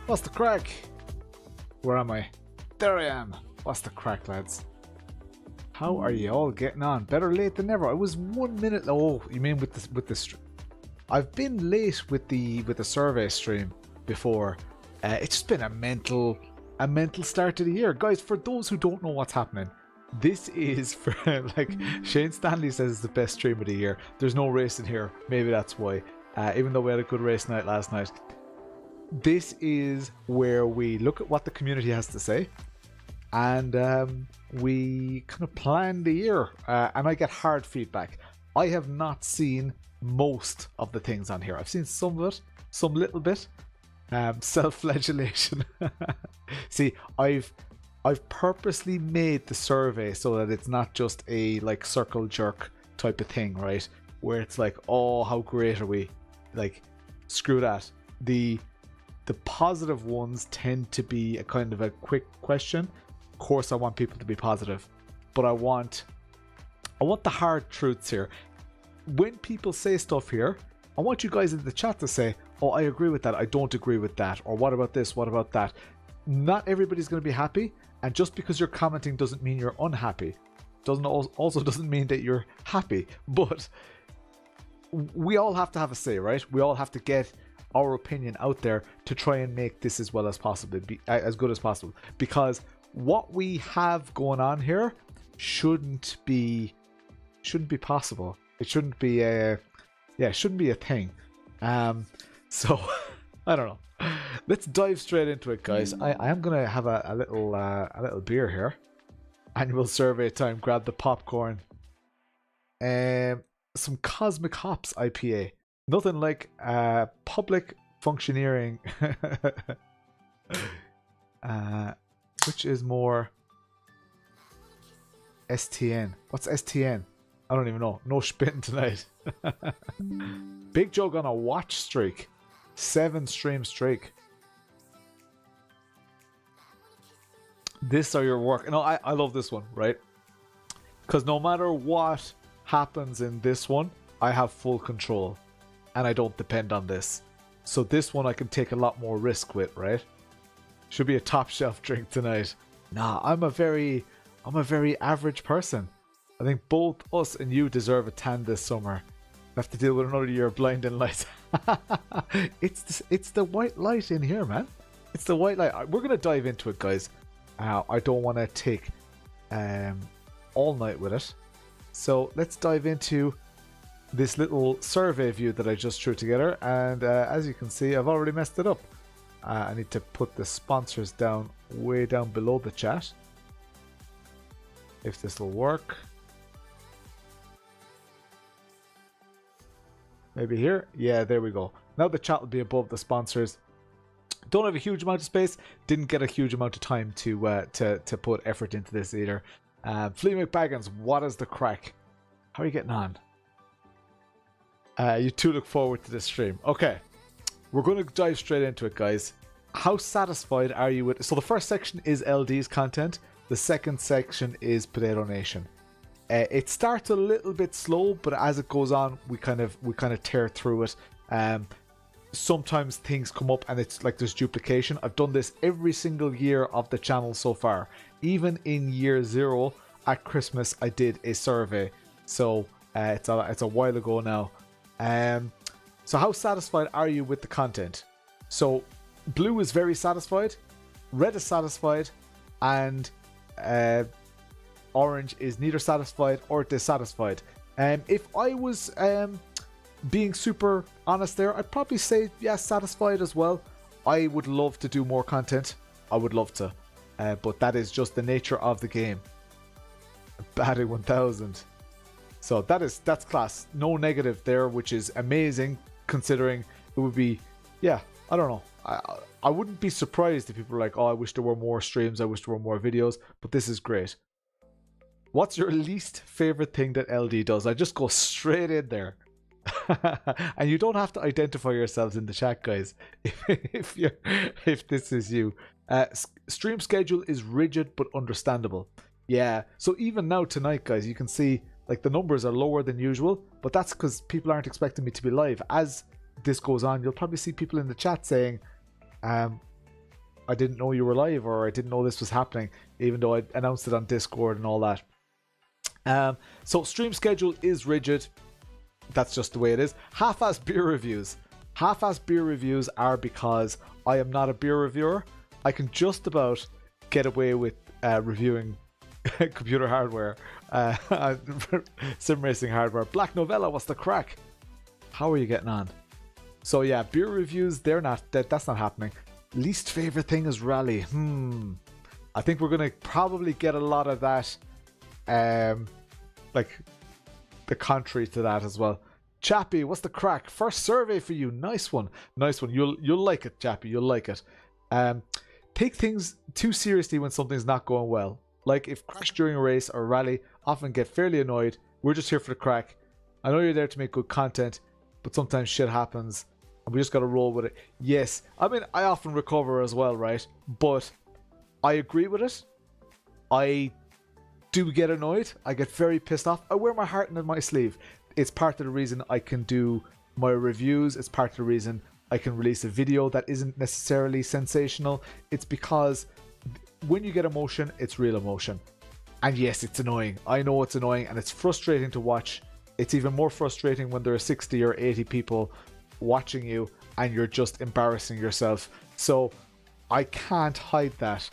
What's the crack? Where am I? There I am. What's the crack, lads? How are you all getting on? Better late than never. I was 1 minute. Oh, you mean with the I've been late with the survey stream before. It's just been a mental start to the year, guys. For those who don't know what's happening, this is for like Shane Stanley says it's the best stream of the year. There's no racing here. Maybe that's why. Even though we had a good race night last night. This is where we look at what the community has to say, and we kind of plan the year. And I get hard feedback. I have not seen most of the things on here. I've seen some of it, some little bit. Self-flagellation. See, I've purposely made the survey so that it's not just a like circle jerk type of thing, right? Where it's like, oh, how great are we? Like, screw that. The positive ones tend to be a kind of a quick question. Of course, I want people to be positive, but I want the hard truths here. When people say stuff here, I want you guys in the chat to say, oh, I agree with that, I don't agree with that, or what about this, what about that. Not everybody's going to be happy, and just because you're commenting doesn't mean you're unhappy. Also doesn't mean that you're happy, but we all have to have a say, right? We all have to get our opinion out there to try and make this as well as possible, as good as possible, because what we have going on here shouldn't be possible. It shouldn't be a thing. So I don't know. Let's dive straight into it, guys. I am gonna have a little beer here. Annual survey time. Grab the popcorn. Some Cosmic Hops IPA. Nothing like public functioneering. Which is more STN. What's STN? I don't even know. No spitting tonight. Big Jug on a watch streak. 7 stream streak. This are your work. No, I love this one, right? Because no matter what happens in this one, I have full control. And I don't depend on this. So this one I can take a lot more risk with, right? Should be a top shelf drink tonight. Nah, I'm a very average person. I think both us and you deserve a tan this summer. I have to deal with another year of blinding light. It's the white light in here, man. It's the white light. We're going to dive into it, guys. I don't want to take all night with it. So let's dive into this little survey view that I just threw together. And as you can see, I've already messed it up. I need to put the sponsors down way down below the chat. If this will work. Maybe here? Yeah, there we go. Now the chat will be above the sponsors. Don't have a huge amount of space. Didn't get a huge amount of time to put effort into this either. Flea McBaggins, what is the crack? How are you getting on? You two look forward to this stream. Okay, we're going to dive straight into it, guys. How satisfied are you with... So the first section is LD's content. The second section is Potato Nation. It starts a little bit slow, but as it goes on, we kind of tear through it. Sometimes things come up and it's like there's duplication. I've done this every single year of the channel so far. Even in year 0 at Christmas, I did a survey. So it's a while ago now. So how satisfied are you with the content? So blue is very satisfied, red is satisfied, and orange is neither satisfied or dissatisfied. If I was being super honest there, I'd probably say yes, satisfied as well. I would love to do more content. I would love to, but that is just the nature of the game. Batty 1000. So that's class. No negative there, which is amazing considering it would be, yeah, I don't know. I wouldn't be surprised if people are like, oh, I wish there were more streams, I wish there were more videos, but this is great. What's your least favorite thing that LD does? I just go straight in there. And you don't have to identify yourselves in the chat, guys, if this is you. Stream schedule is rigid but understandable. Yeah, so even now tonight, guys, you can see like the numbers are lower than usual, but that's because people aren't expecting me to be live. As this goes on, you'll probably see people in the chat saying, I didn't know you were live, or I didn't know this was happening, even though I announced it on Discord and all that. So stream schedule is rigid. That's just the way it is. Half-ass beer reviews. Half-ass beer reviews are because I am not a beer reviewer. I can just about get away with reviewing computer hardware, sim racing hardware. Black Novella, what's the crack? How are you getting on? So yeah, beer reviews, that's not happening. Least favorite thing is rally. I think we're gonna probably get a lot of that, like the contrary to that as well. Chappie, what's the crack? First survey for you. Nice one. You'll like it, Chappie. You'll like it. Take things too seriously when something's not going well. Like if crash during a race or rally, often get fairly annoyed. We're just here for the crack. I know you're there to make good content, but sometimes shit happens and we just got to roll with it. Yes, I mean, I often recover as well, right? But I agree with it. I do get annoyed. I get very pissed off. I wear my heart in my sleeve. It's part of the reason I can do my reviews. It's part of the reason I can release a video that isn't necessarily sensational. It's because when you get emotion, it's real emotion. And yes, it's annoying. I know it's annoying and it's frustrating to watch. It's even more frustrating when there are 60 or 80 people watching you and you're just embarrassing yourself. So I can't hide that.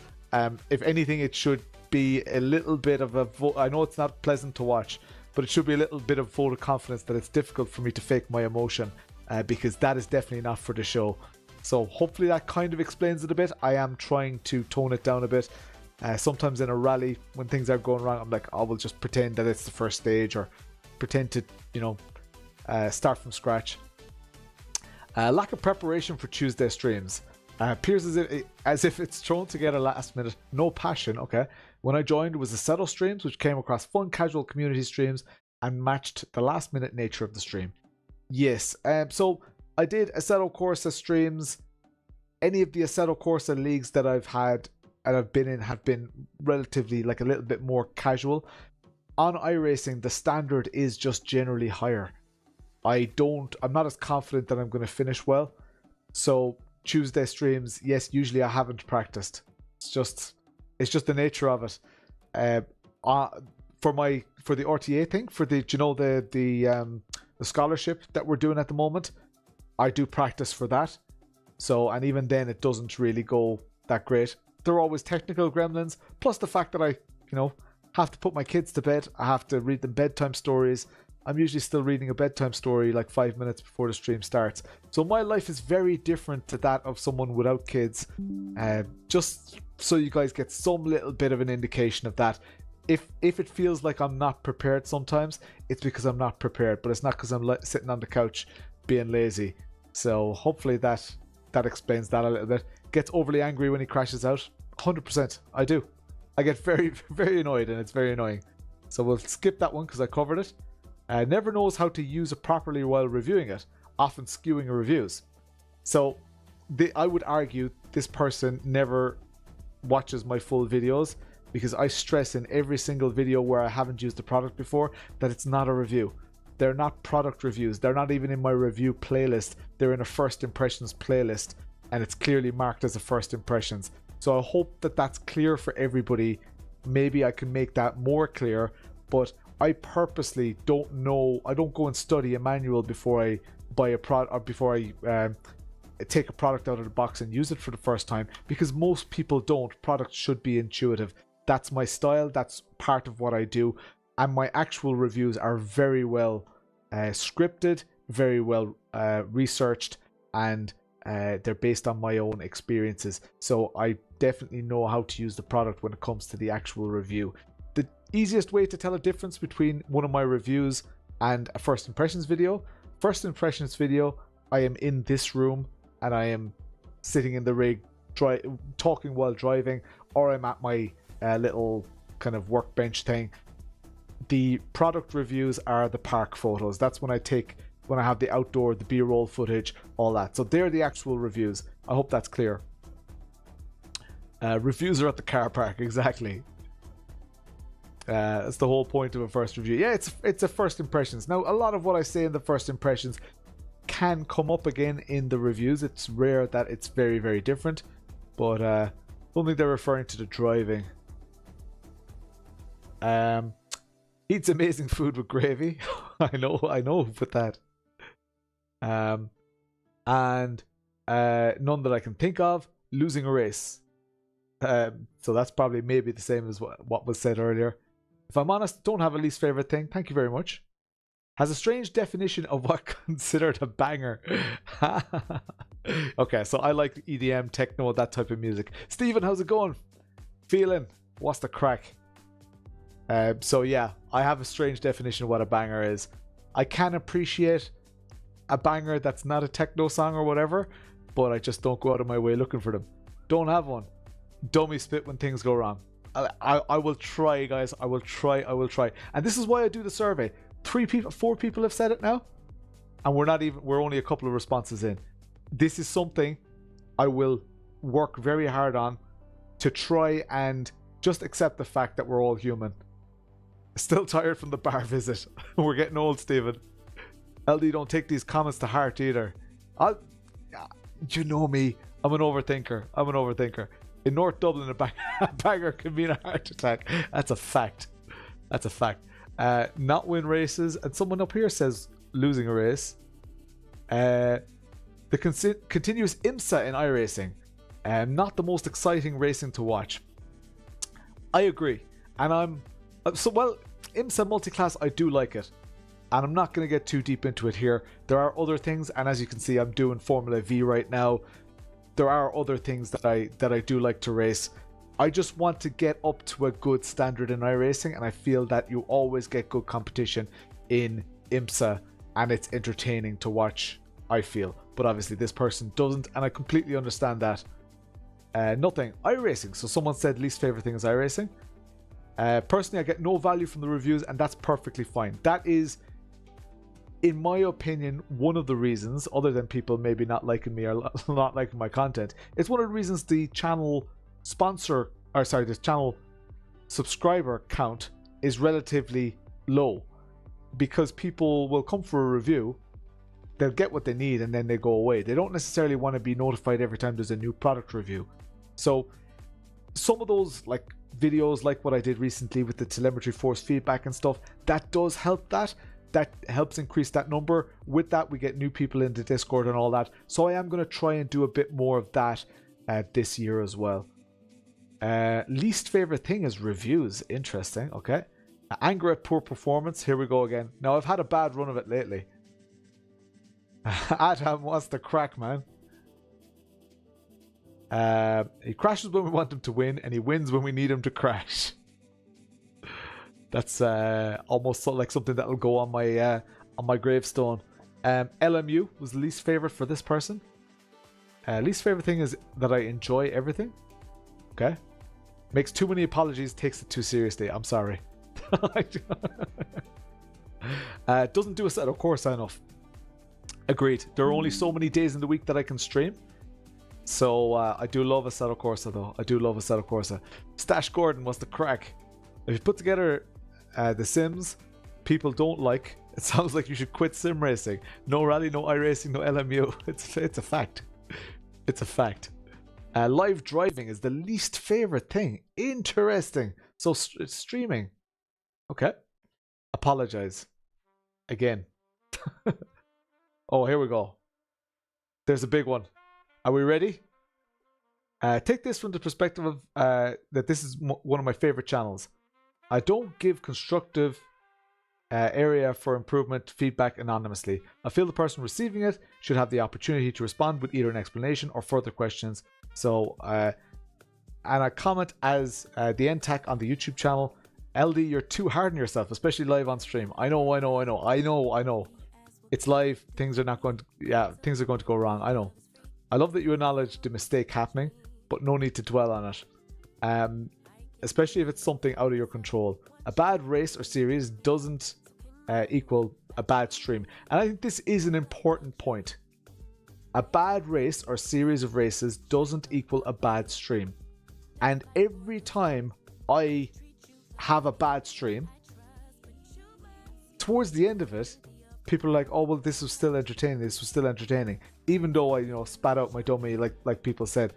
If anything, it should be a little bit of a vote. I know it's not pleasant to watch, but it should be a little bit of vote of confidence that it's difficult for me to fake my emotion, because that is definitely not for the show. So hopefully that kind of explains it a bit. I am trying to tone it down a bit. Sometimes in a rally, when things are going wrong, I'm like, I will just pretend that it's the first stage, or pretend to, start from scratch. Lack of preparation for Tuesday streams. Appears as if it's thrown together last minute. No passion. Okay. When I joined, it was the Seto streams, which came across fun, casual community streams and matched the last minute nature of the stream. Yes. So I did Assetto Corsa streams. Any of the Assetto Corsa leagues that I've had and I've been in have been relatively like a little bit more casual. On iRacing, the standard is just generally higher. I'm not as confident that I'm going to finish well. So Tuesday streams, yes, usually I haven't practiced. It's just the nature of it. For the RTA thing, for the scholarship that we're doing at the moment, I do practice for that. So, and even then it doesn't really go that great. There are always technical gremlins, plus the fact that I, have to put my kids to bed. I have to read them bedtime stories. I'm usually still reading a bedtime story like 5 minutes before the stream starts. So my life is very different to that of someone without kids. Just so you guys get some little bit of an indication of that. If it feels like I'm not prepared sometimes, it's because I'm not prepared. But it's not because I'm sitting on the couch being lazy. So hopefully that explains that a little bit. Gets overly angry when he crashes out. 100%. I do. I get very, very annoyed, and it's very annoying. So we'll skip that one because I covered it. Never knows how to use it properly while reviewing it, often skewing reviews. So I would argue this person never watches my full videos, because I stress in every single video where I haven't used the product before that it's not a review. They're not product reviews. They're not even in my review playlist. They're in a first impressions playlist, and it's clearly marked as a first impressions. So I hope that that's clear for everybody. Maybe I can make that more clear, but I purposely don't know. I don't go and study a manual before I buy a product, or before I take a product out of the box and use it for the first time, because most people don't. Products should be intuitive. That's my style. That's part of what I do. And my actual reviews are very well scripted, very well researched, and they're based on my own experiences. So I definitely know how to use the product when it comes to the actual review. The easiest way to tell a difference between one of my reviews and a first impressions video. First impressions video, I am in this room and I am sitting in the rig talking while driving, or I'm at my little kind of workbench thing. The product reviews are the park photos. That's when I have the outdoor, the B-roll footage, all that. So they're the actual reviews. I hope that's clear. Reviews are at the car park, exactly. That's the whole point of a first review. Yeah, it's a first impressions. Now, a lot of what I say in the first impressions can come up again in the reviews. It's rare that it's very, very different. but don't think they're referring to the driving. Eats amazing food with gravy. I know who put that. And none that I can think of. Losing a race. So that's probably maybe the same as what was said earlier. If I'm honest, don't have a least favorite thing. Thank you very much. Has a strange definition of what considered a banger. Okay, so I like EDM, techno, that type of music. Stephen, how's it going? Phelan, what's the crack? So yeah, I have a strange definition of what a banger is. I can appreciate a banger that's not a techno song or whatever, but I just don't go out of my way looking for them. Don't have one. Dummy spit when things go wrong. I will try, guys. I will try. And this is why I do the survey. 4 people have said it now, and we're only a couple of responses in. This is something I will work very hard on to try and just accept the fact that we're all human. Still tired from the bar visit. We're getting old, Stephen. LD, don't take these comments to heart either. You know me. I'm an overthinker. In North Dublin, a banger can mean a heart attack. That's a fact. Not win races. And someone up here says losing a race. The continuous IMSA in iRacing. Not the most exciting racing to watch. I agree. And IMSA multi-class, I do like it. And I'm not going to get too deep into it here. There are other things, and as you can see, I'm doing Formula V right now. There are other things that I do like to race. I just want to get up to a good standard in iRacing, and I feel that you always get good competition in IMSA, and it's entertaining to watch, I feel. But obviously this person doesn't, and I completely understand that. Nothing. iRacing. So someone said least favorite thing is iRacing. Personally, I get no value from the reviews, and that's perfectly fine. That is, in my opinion, one of the reasons, other than people maybe not liking me or not liking my content, it's one of the reasons the channel the channel subscriber count is relatively low, because people will come for a review, they'll get what they need, and then they go away. They don't necessarily want to be notified every time there's a new product review. So some of those like videos, like what I did recently with the telemetry force feedback and stuff, that does help. That helps increase that number. With that, we get new people into Discord and all that. So I am going to try and do a bit more of that this year as well. Least favorite thing is reviews. Interesting. Okay. Anger at poor performance. Here we go again. Now, I've had a bad run of it lately. Adam wants the crack, man. He crashes when we want him to win, and he wins when we need him to crash. That's almost like something that'll go on my gravestone. LMU was the least favorite for this person. Least favorite thing is that I enjoy everything. Okay. Makes too many apologies, takes it too seriously. I'm sorry. Doesn't do a set of course enough. Agreed. There are only so many days in the week that I can stream. So I do love a Assetto Corsa though. I do love a Assetto Corsa. Stash Gordon was the crack. If you put together the Sims people don't like, it sounds like you should quit sim racing. No rally, no iRacing, no LMU. It's a fact. It's a fact. Live driving is the least favorite thing. Interesting. So streaming. Okay. Apologize. Again. Oh, here we go. There's a big one. Are we ready? Take this from the perspective of that this is one of my favorite channels. I don't give constructive area for improvement feedback anonymously. I feel the person receiving it should have the opportunity to respond with either an explanation or further questions. So, and I comment as the NTAC on the YouTube channel. LD, you're too hard on yourself, especially live on stream. I know. It's live. Things are not going to, things are going to go wrong. I know. I love that you acknowledge the mistake happening, but no need to dwell on it. Especially if it's something out of your control. A bad race or series doesn't equal a bad stream. And I think this is an important point. A bad race or series of races doesn't equal a bad stream. And every time I have a bad stream, towards the end of it, people are like, oh, well, this was still entertaining. Even though I, spat out my dummy, like people said.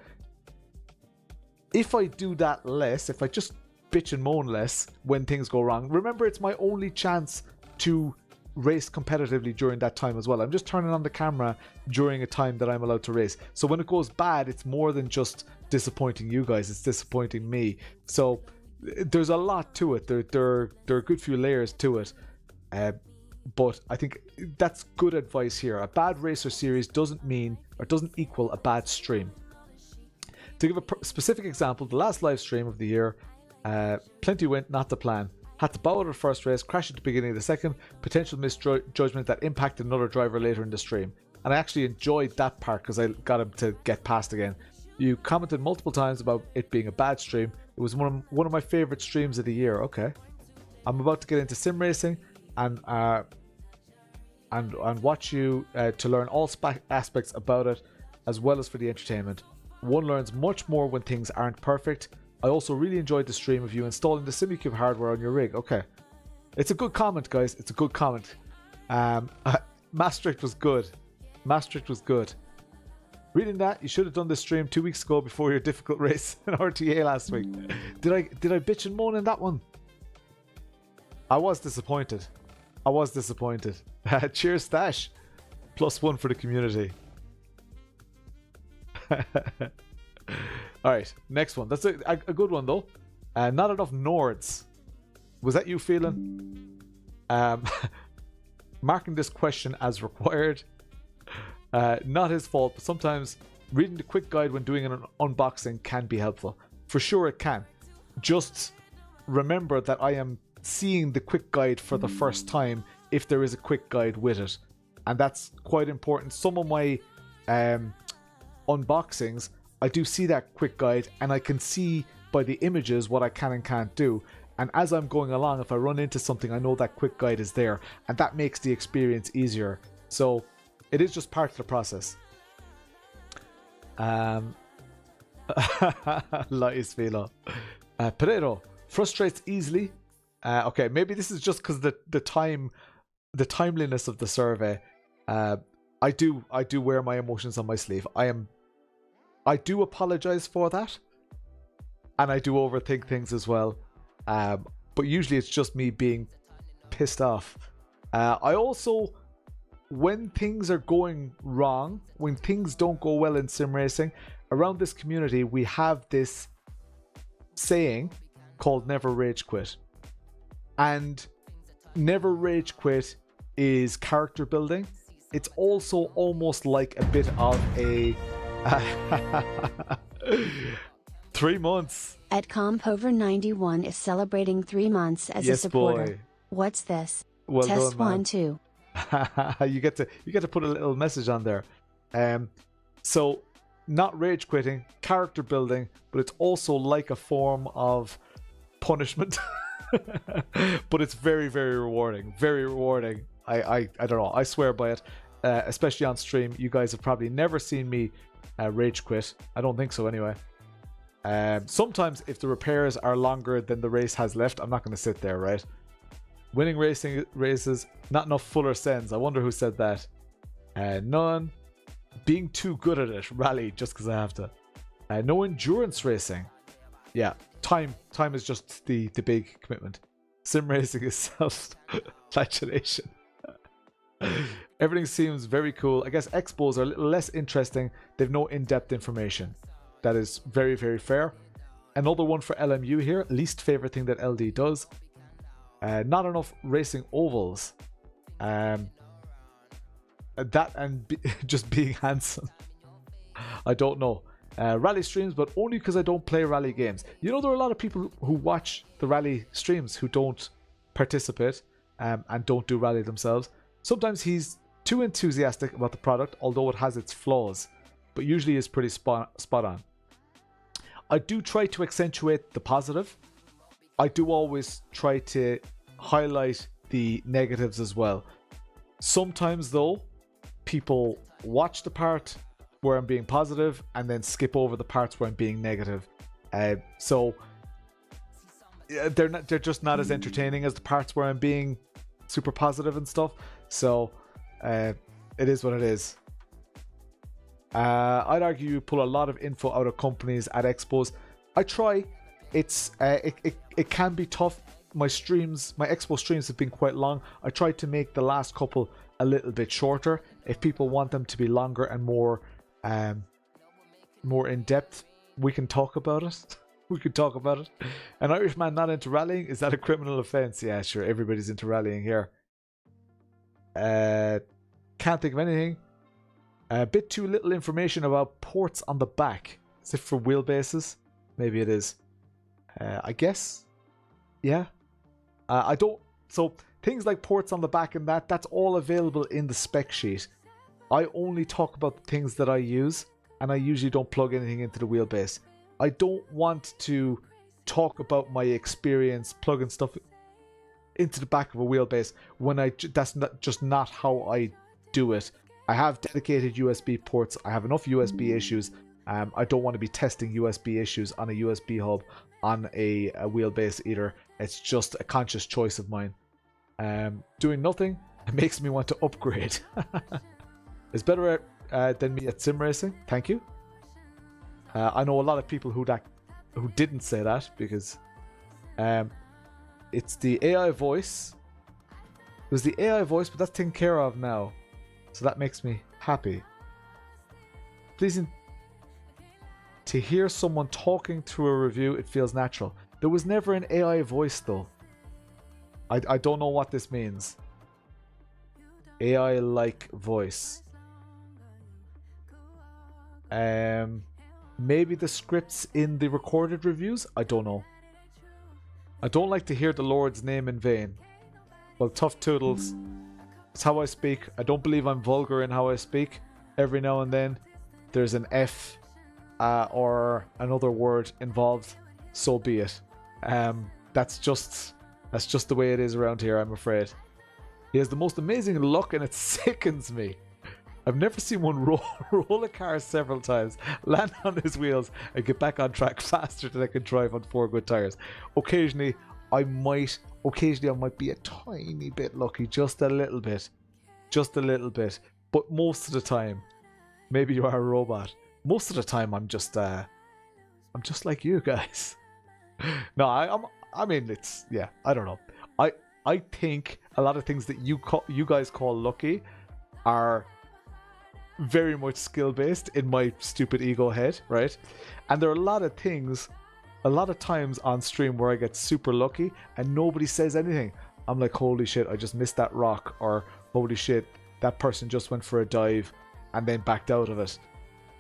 if I do that less, if I just bitch and moan less when things go wrong, remember it's my only chance to race competitively during that time as well. I'm just turning on the camera during a time that I'm allowed to race. So when it goes bad, it's more than just disappointing you guys, it's disappointing me. So there's a lot to it. There are a good few layers to it. But I think that's good advice here. A bad race or series doesn't mean or doesn't equal a bad stream. To give a specific example, the last live stream of the year, plenty went not the plan. Had to bow out of the first race, crash at the beginning of the second, potential misjudgment that impacted another driver later in the stream. And I actually enjoyed that part because I got him to get past again. You commented multiple times about it being a bad stream. It was one of my favorite streams of the year. Okay. I'm about to get into sim racing and watch you to learn all aspects about it as well as for the entertainment. One learns much more when things aren't perfect. I also really enjoyed the stream of you installing the SimiCube hardware on your rig. Okay. It's a good comment, guys. It's a good comment. Maastricht was good. Maastricht was good. Reading that, you should have done this stream 2 weeks ago before your difficult race in RTA last week. Did I bitch and moan in that one? I was disappointed. I was disappointed. Cheers, Stash. +1 for the community. Alright, next one. That's a good one though. Not enough Nords. Was that you, Phelan? Marking this question as required. Not his fault, but sometimes reading the quick guide when doing an unboxing can be helpful. For sure it can. Just remember that I am seeing the quick guide for the first time if there is a quick guide with it. And that's quite important. Some of my unboxings, I do see that quick guide and I can see by the images what I can and can't do. And as I'm going along, if I run into something, I know that quick guide is there. And that makes the experience easier. So it is just part of the process. Lies, Philo. Pereiro frustrates easily. Okay, maybe this is just because the timeliness of the survey. I do wear my emotions on my sleeve. I do apologize for that, and I do overthink things as well. But usually it's just me being pissed off. I also, when things are going wrong, when things don't go well in sim racing, around this community we have this saying called never rage quit. And never rage quit is character building. It's also almost like a bit of a 3 months. At Compover91 is celebrating 3 months as a supporter. Boy. What's this? Well Test done, 1 2. you get to put a little message on there. So not rage quitting, character building, but it's also like a form of punishment. But it's very, very rewarding. Very rewarding. I don't know. I swear by it. Especially on stream. You guys have probably never seen me rage quit. I don't think so anyway. Sometimes if the repairs are longer than the race has left, I'm not going to sit there, right? Winning races, not enough fuller sends. I wonder who said that. None. Being too good at it. Rally just because I have to. No endurance racing. Yeah, time is just the big commitment. Sim racing is self-flagellation. Everything seems very cool. I guess expos are a little less interesting. They've no in-depth information. That is very, very fair. Another one for LMU here. Least favorite thing that LD does. Not enough racing ovals. That and just being handsome. I don't know. Rally streams, but only because I don't play rally games. You know, there are a lot of people who watch the rally streams who don't participate and don't do rally themselves. Sometimes he's too enthusiastic about the product, although it has its flaws, but usually is pretty spot on. I do try to accentuate the positive. I do always try to highlight the negatives as well. Sometimes though, people watch the part where I'm being positive and then skip over the parts where I'm being negative. So they're just not as entertaining as the parts where I'm being super positive and stuff. So it is what it is. I'd argue you pull a lot of info out of companies at expos. I try. It's it can be tough. My expo streams have been quite long. I tried to make the last couple a little bit shorter. If people want them to be longer and more in depth, we can talk about it. We could talk about it. An Irishman not into rallying, is that a criminal offence? Yeah, sure. Everybody's into rallying here. Can't think of anything. A bit too little information about ports on the back. Is it for wheelbases? Maybe it is. I guess. Yeah. I don't. So things like ports on the back and that's all available in the spec sheet. I only talk about the things that I use, and I usually don't plug anything into the wheelbase. I don't want to talk about my experience plugging stuff into the back of a wheelbase when that's not how I do it. I have dedicated USB ports. I have enough USB issues. I don't want to be testing USB issues on a USB hub on a wheelbase either. It's just a conscious choice of mine. Doing nothing, it makes me want to upgrade. It's better than me at sim racing. Thank you. I know a lot of people who didn't say that because it's the AI voice. It was the AI voice, but that's taken care of now, so that makes me happy. Pleasing to hear someone talking through a review. It feels natural. There was never an AI voice though. I don't know what this means. AI like voice. Maybe the scripts in the recorded reviews? I don't know. I don't like to hear the Lord's name in vain. Well, tough toodles. It's how I speak. I don't believe I'm vulgar in how I speak. Every now and then there's an F or another word involved. So be it. That's just the way it is around here, I'm afraid. He has the most amazing luck and it sickens me. I've never seen one roll a car several times, land on his wheels, and get back on track faster than I can drive on 4 good tires. Occasionally, I might be a tiny bit lucky, just a little bit. But most of the time, maybe you are a robot. Most of the time, I'm just like you guys. No, I mean, it's, yeah, I don't know. I think a lot of things that you guys call lucky are very much skill based in my stupid ego head, right? And there are a lot of times on stream where I get super lucky and nobody says anything. I'm like, holy shit, I just missed that rock, or holy shit, that person just went for a dive and then backed out of it.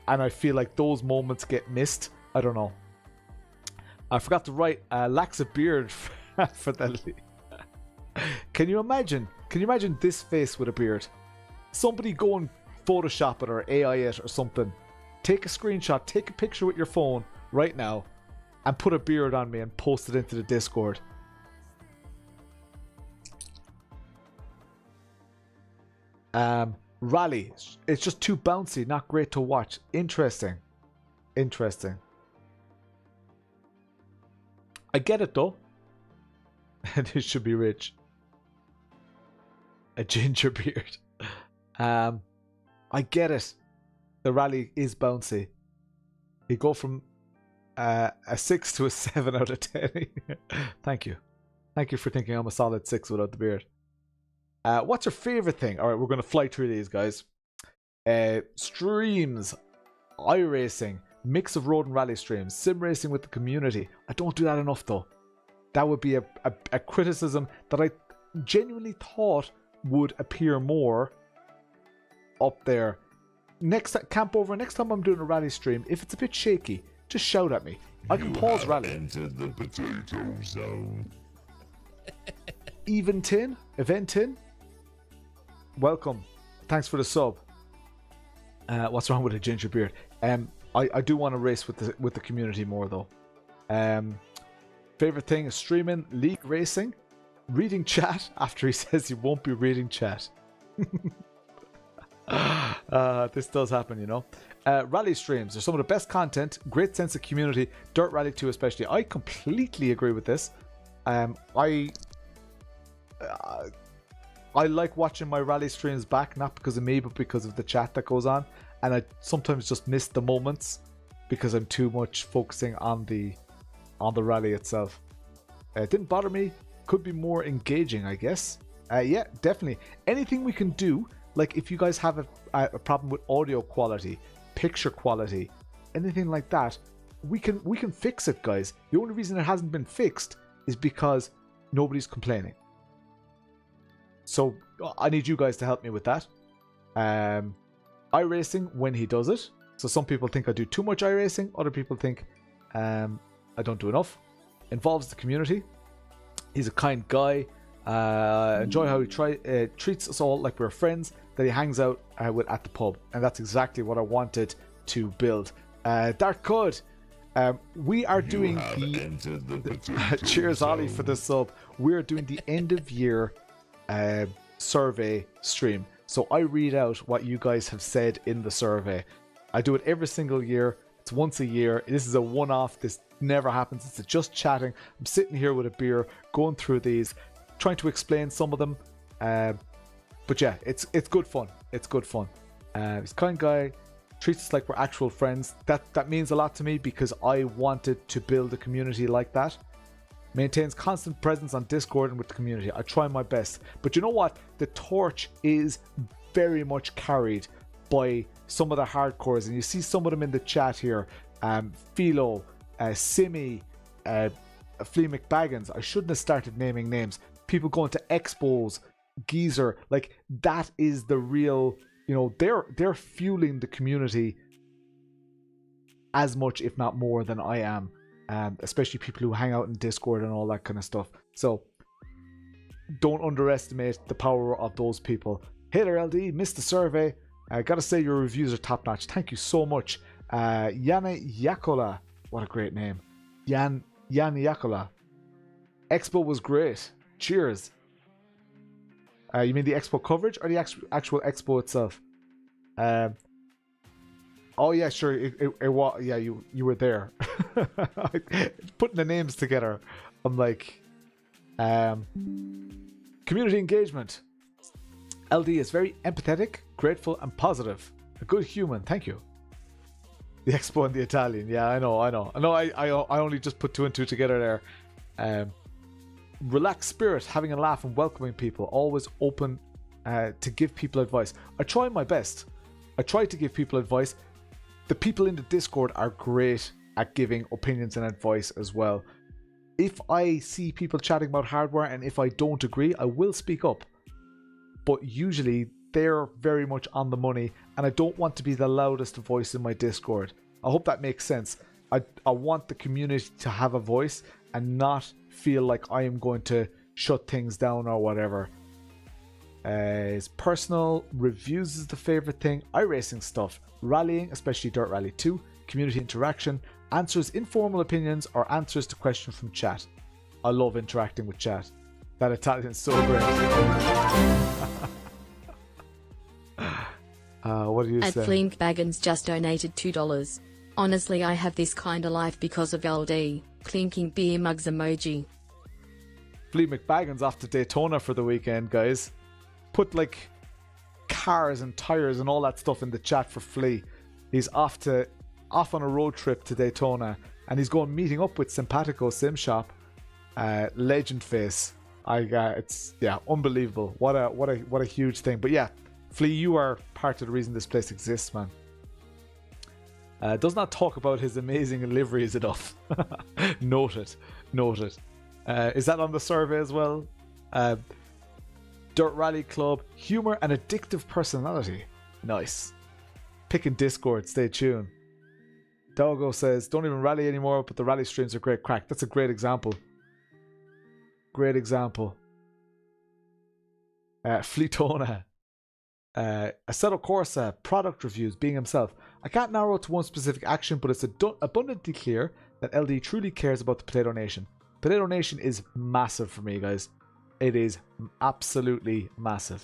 And I feel like those moments get missed. I don't know. I forgot to write lacks a beard for that. Can you imagine this face with a beard? Somebody go and Photoshop it or AI it or something. Take a screenshot, take a picture with your phone right now and put a beard on me and post it into the Discord. Rally. It's just too bouncy, not great to watch. Interesting. I get it though. And it should be rich. A ginger beard. I get it. The rally is bouncy. You go from a 6 to a 7 out of 10. Thank you. Thank you for thinking I'm a solid 6 without the beard. What's your favorite thing? Alright, we're going to fly through these, guys. Streams. iRacing. Mix of road and rally streams. Sim racing with the community. I don't do that enough, though. That would be a criticism that I genuinely thought would appear more up there. Next time I'm doing a rally stream, if it's a bit shaky, just shout at me. I can pause rally. Entered the potato zone. Even Tin, Event Tin, welcome. Thanks for the sub. What's wrong with a ginger beard? I do want to race with the community more though. Favorite thing is streaming, league racing, reading chat after he says he won't be reading chat. This does happen, you know. Rally streams are some of the best content, great sense of community, Dirt Rally 2 especially. I completely agree with this. I like watching my rally streams back, not because of me, but because of the chat that goes on. And I sometimes just miss the moments because I'm too much focusing on the on the rally itself. It didn't bother me. Could be more engaging, I guess. Yeah, definitely. Anything we can do, like if you guys have a problem with audio quality, picture quality, anything like that, we can fix it, guys. The only reason it hasn't been fixed is because nobody's complaining. So I need you guys to help me with that. iRacing when he does it. So some people think I do too much iRacing. Other people think I don't do enough. Involves the community. He's a kind guy. Enjoy how he treats us all like we're friends that he hangs out with at the pub. And that's exactly what I wanted to build. Dark Code. We are doing the cheers Ollie for the sub. We're doing the end of year survey stream. So I read out what you guys have said in the survey. I do it every single year. It's once a year. This is a one-off. This never happens. It's just chatting. I'm sitting here with a beer, going through these, trying to explain some of them. But yeah, it's good fun. It's good fun. He's a kind guy. Treats us like we're actual friends. That means a lot to me because I wanted to build a community like that. Maintains constant presence on Discord and with the community. I try my best. But you know what? The torch is very much carried by some of the hardcores. And you see some of them in the chat here. Philo, Simi, Flea McBaggins. I shouldn't have started naming names. People going to expos, Geezer. Like, that is the real... You know, they're fueling the community as much, if not more, than I am. Especially people who hang out in Discord and all that kind of stuff. So, don't underestimate the power of those people. Hater LD, missed the survey. I gotta say your reviews are top notch. Thank you so much. Yana Yakola. What a great name. Yan Yakola. Expo was great. Cheers. You mean the expo coverage or the actual expo itself? Oh yeah, sure. It was. Yeah, you were there. Putting the names together, I'm like, community engagement. LD is very empathetic, grateful, and positive. A good human. Thank you. The expo and the Italian. Yeah, I know. I only just put two and two together there. Relaxed spirit, having a laugh and welcoming people, always open to give people advice. I try my best. I try to give people advice. The people in the Discord are great at giving opinions and advice as well. If I see people chatting about hardware and if I don't agree, I will speak up. But usually they're very much on the money and I don't want to be the loudest voice in my Discord. I hope that makes sense. I want the community to have a voice and not feel like I am going to shut things down or whatever. His personal reviews is the favorite thing. iRacing stuff, rallying, especially Dirt Rally 2, community interaction, answers informal opinions or answers to questions from chat. I love interacting with chat. That Italian's so great. What do you say? Flea McBaggins just donated $2. Honestly, I have this kind of life because of LD. Clinking beer mugs emoji. Flea McBaggins off to Daytona for the weekend, guys. Put like cars and tires and all that stuff in the chat for Flea. He's off on a road trip to Daytona and he's going meeting up with Simpatico Sim Shop. Legend face. It's unbelievable. What a huge thing. But yeah, Flea, you are part of the reason this place exists, man. Does not talk about his amazing liveries enough. Noted. Is that on the survey as well? Dirt Rally Club, humor and addictive personality. Nice. Picking Discord, stay tuned. Doggo says, don't even rally anymore, but the rally streams are great crack. That's a great example. Fleetona. Assetto Corsa, product reviews, being himself. I can't narrow it to one specific action, but it's abundantly clear that LD truly cares about the Potato Nation. Potato Nation is massive for me, guys. It is absolutely massive.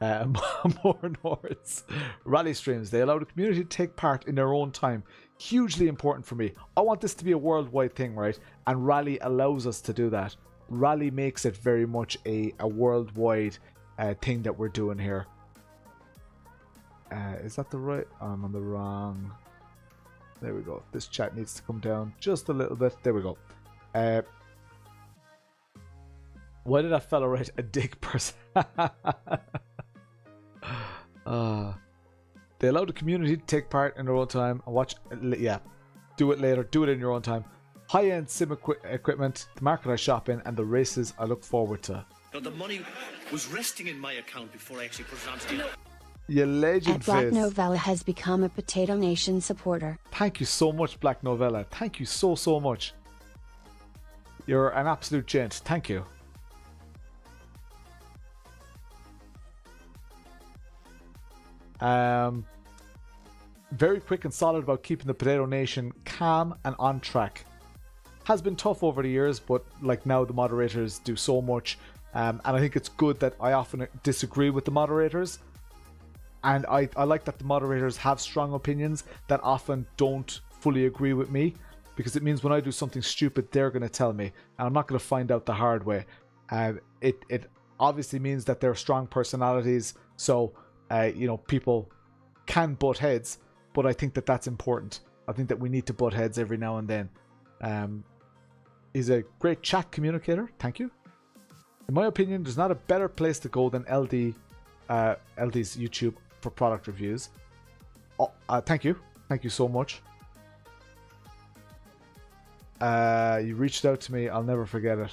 More Nords. Rally streams. They allow the community to take part in their own time. Hugely important for me. I want this to be a worldwide thing, right? And Rally allows us to do that. Rally makes it very much a worldwide thing that we're doing here. Is that the right? I'm on the wrong. There we go. This chat needs to come down just a little bit. There we go. Why did that fella write a dick person? They allow the community to take part in their own time and watch. Yeah, do it later. Do it in your own time. High-end sim equipment, the market I shop in, and the races I look forward to. The money was resting in my account before I actually put it onto the... You legend And Black face. Novella has become a Potato Nation supporter. Thank you so much, Black Novella. Thank you so much. You're an absolute gent. Thank you. Very quick and solid about keeping the Potato Nation calm and on track. Has been tough over the years, but like now the moderators do so much, and I think it's good that I often disagree with the moderators, and I like that the moderators have strong opinions that often don't fully agree with me, because it means when I do something stupid they're going to tell me, and I'm not going to find out the hard way. It obviously means that they're strong personalities, so you know, people can butt heads, but I think that that's important. I think that we need to butt heads every now and then. He's a great chat communicator. Thank you. In my opinion, there's not a better place to go than LD's YouTube for product reviews. Thank you. Thank you so much. You reached out to me. I'll never forget it.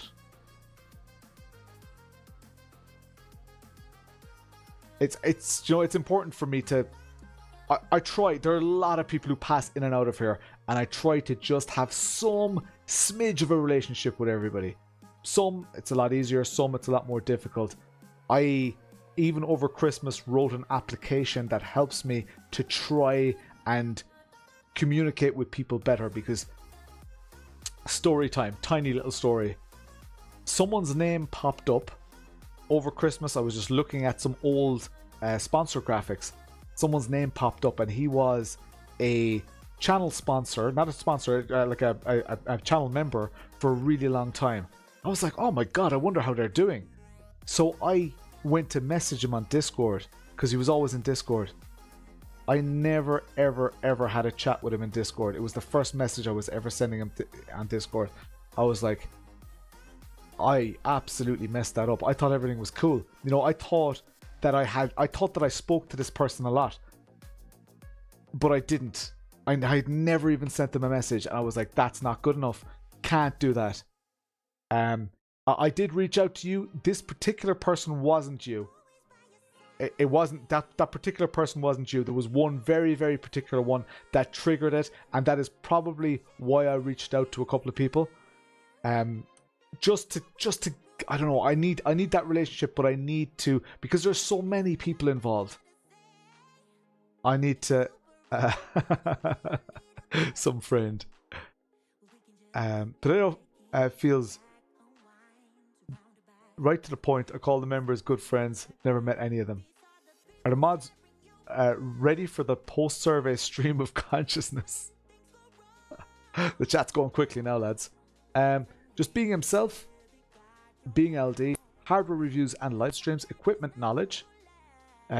It's you know, it's important for me to... I try. There are a lot of people who pass in and out of here, and I try to just have some smidge of a relationship with everybody. Some it's a lot easier, some it's a lot more difficult. I even over Christmas wrote an application that helps me to try and communicate with people better, because story time, tiny little story. Someone's name popped up over Christmas. I was just looking at some old sponsor graphics. Someone's name popped up, and he was a channel sponsor, not a sponsor, like a channel member for a really long time. I was like, oh my god, I wonder how they're doing. So I went to message him on Discord, because he was always in Discord. I never ever had a chat with him in Discord. It was the first message I was ever sending him on Discord. I was like, I absolutely messed that up. I thought everything was cool. You know, I thought that I spoke to this person a lot, but I didn't. I had never even sent them a message, and I was like, that's not good enough. Can't do that. I did reach out to you. This particular person wasn't you. It wasn't that particular person wasn't you. There was one very particular one that triggered it, and that is probably why I reached out to a couple of people. Just to I don't know, I need that relationship, but I need to, because there's so many people involved. I need to some friend. Potato feels right to the point. I call the members good friends. Never met any of them. Are the mods ready for the post-survey stream of consciousness? The chat's going quickly now, lads. Just being himself, being LD, hardware reviews and live streams, equipment knowledge,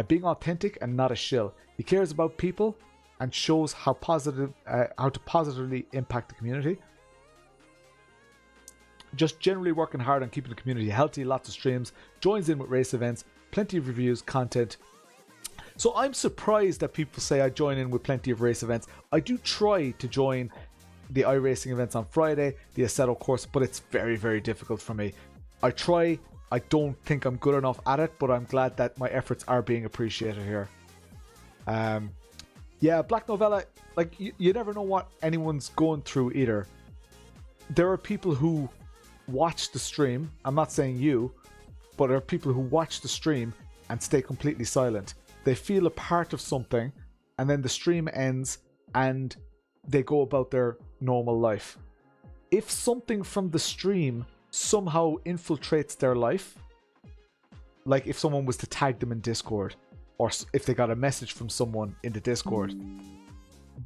being authentic and not a shill. He cares about people and shows how to positively impact the community. Just generally working hard on keeping the community healthy, lots of streams, joins in with race events, plenty of reviews, content. So I'm surprised that people say I join in with plenty of race events. I do try to join the iRacing events on Friday, the Assetto course, but it's very difficult for me. I try. I don't think I'm good enough at it, but I'm glad that my efforts are being appreciated here. Yeah, Black Novella, like, you never know what anyone's going through either. There are people who watch the stream, I'm not saying you, but there are people who watch the stream and stay completely silent. They feel a part of something, and then the stream ends, and they go about their normal life. If something from the stream somehow infiltrates their life, like if someone was to tag them in Discord, or if they got a message from someone in the Discord,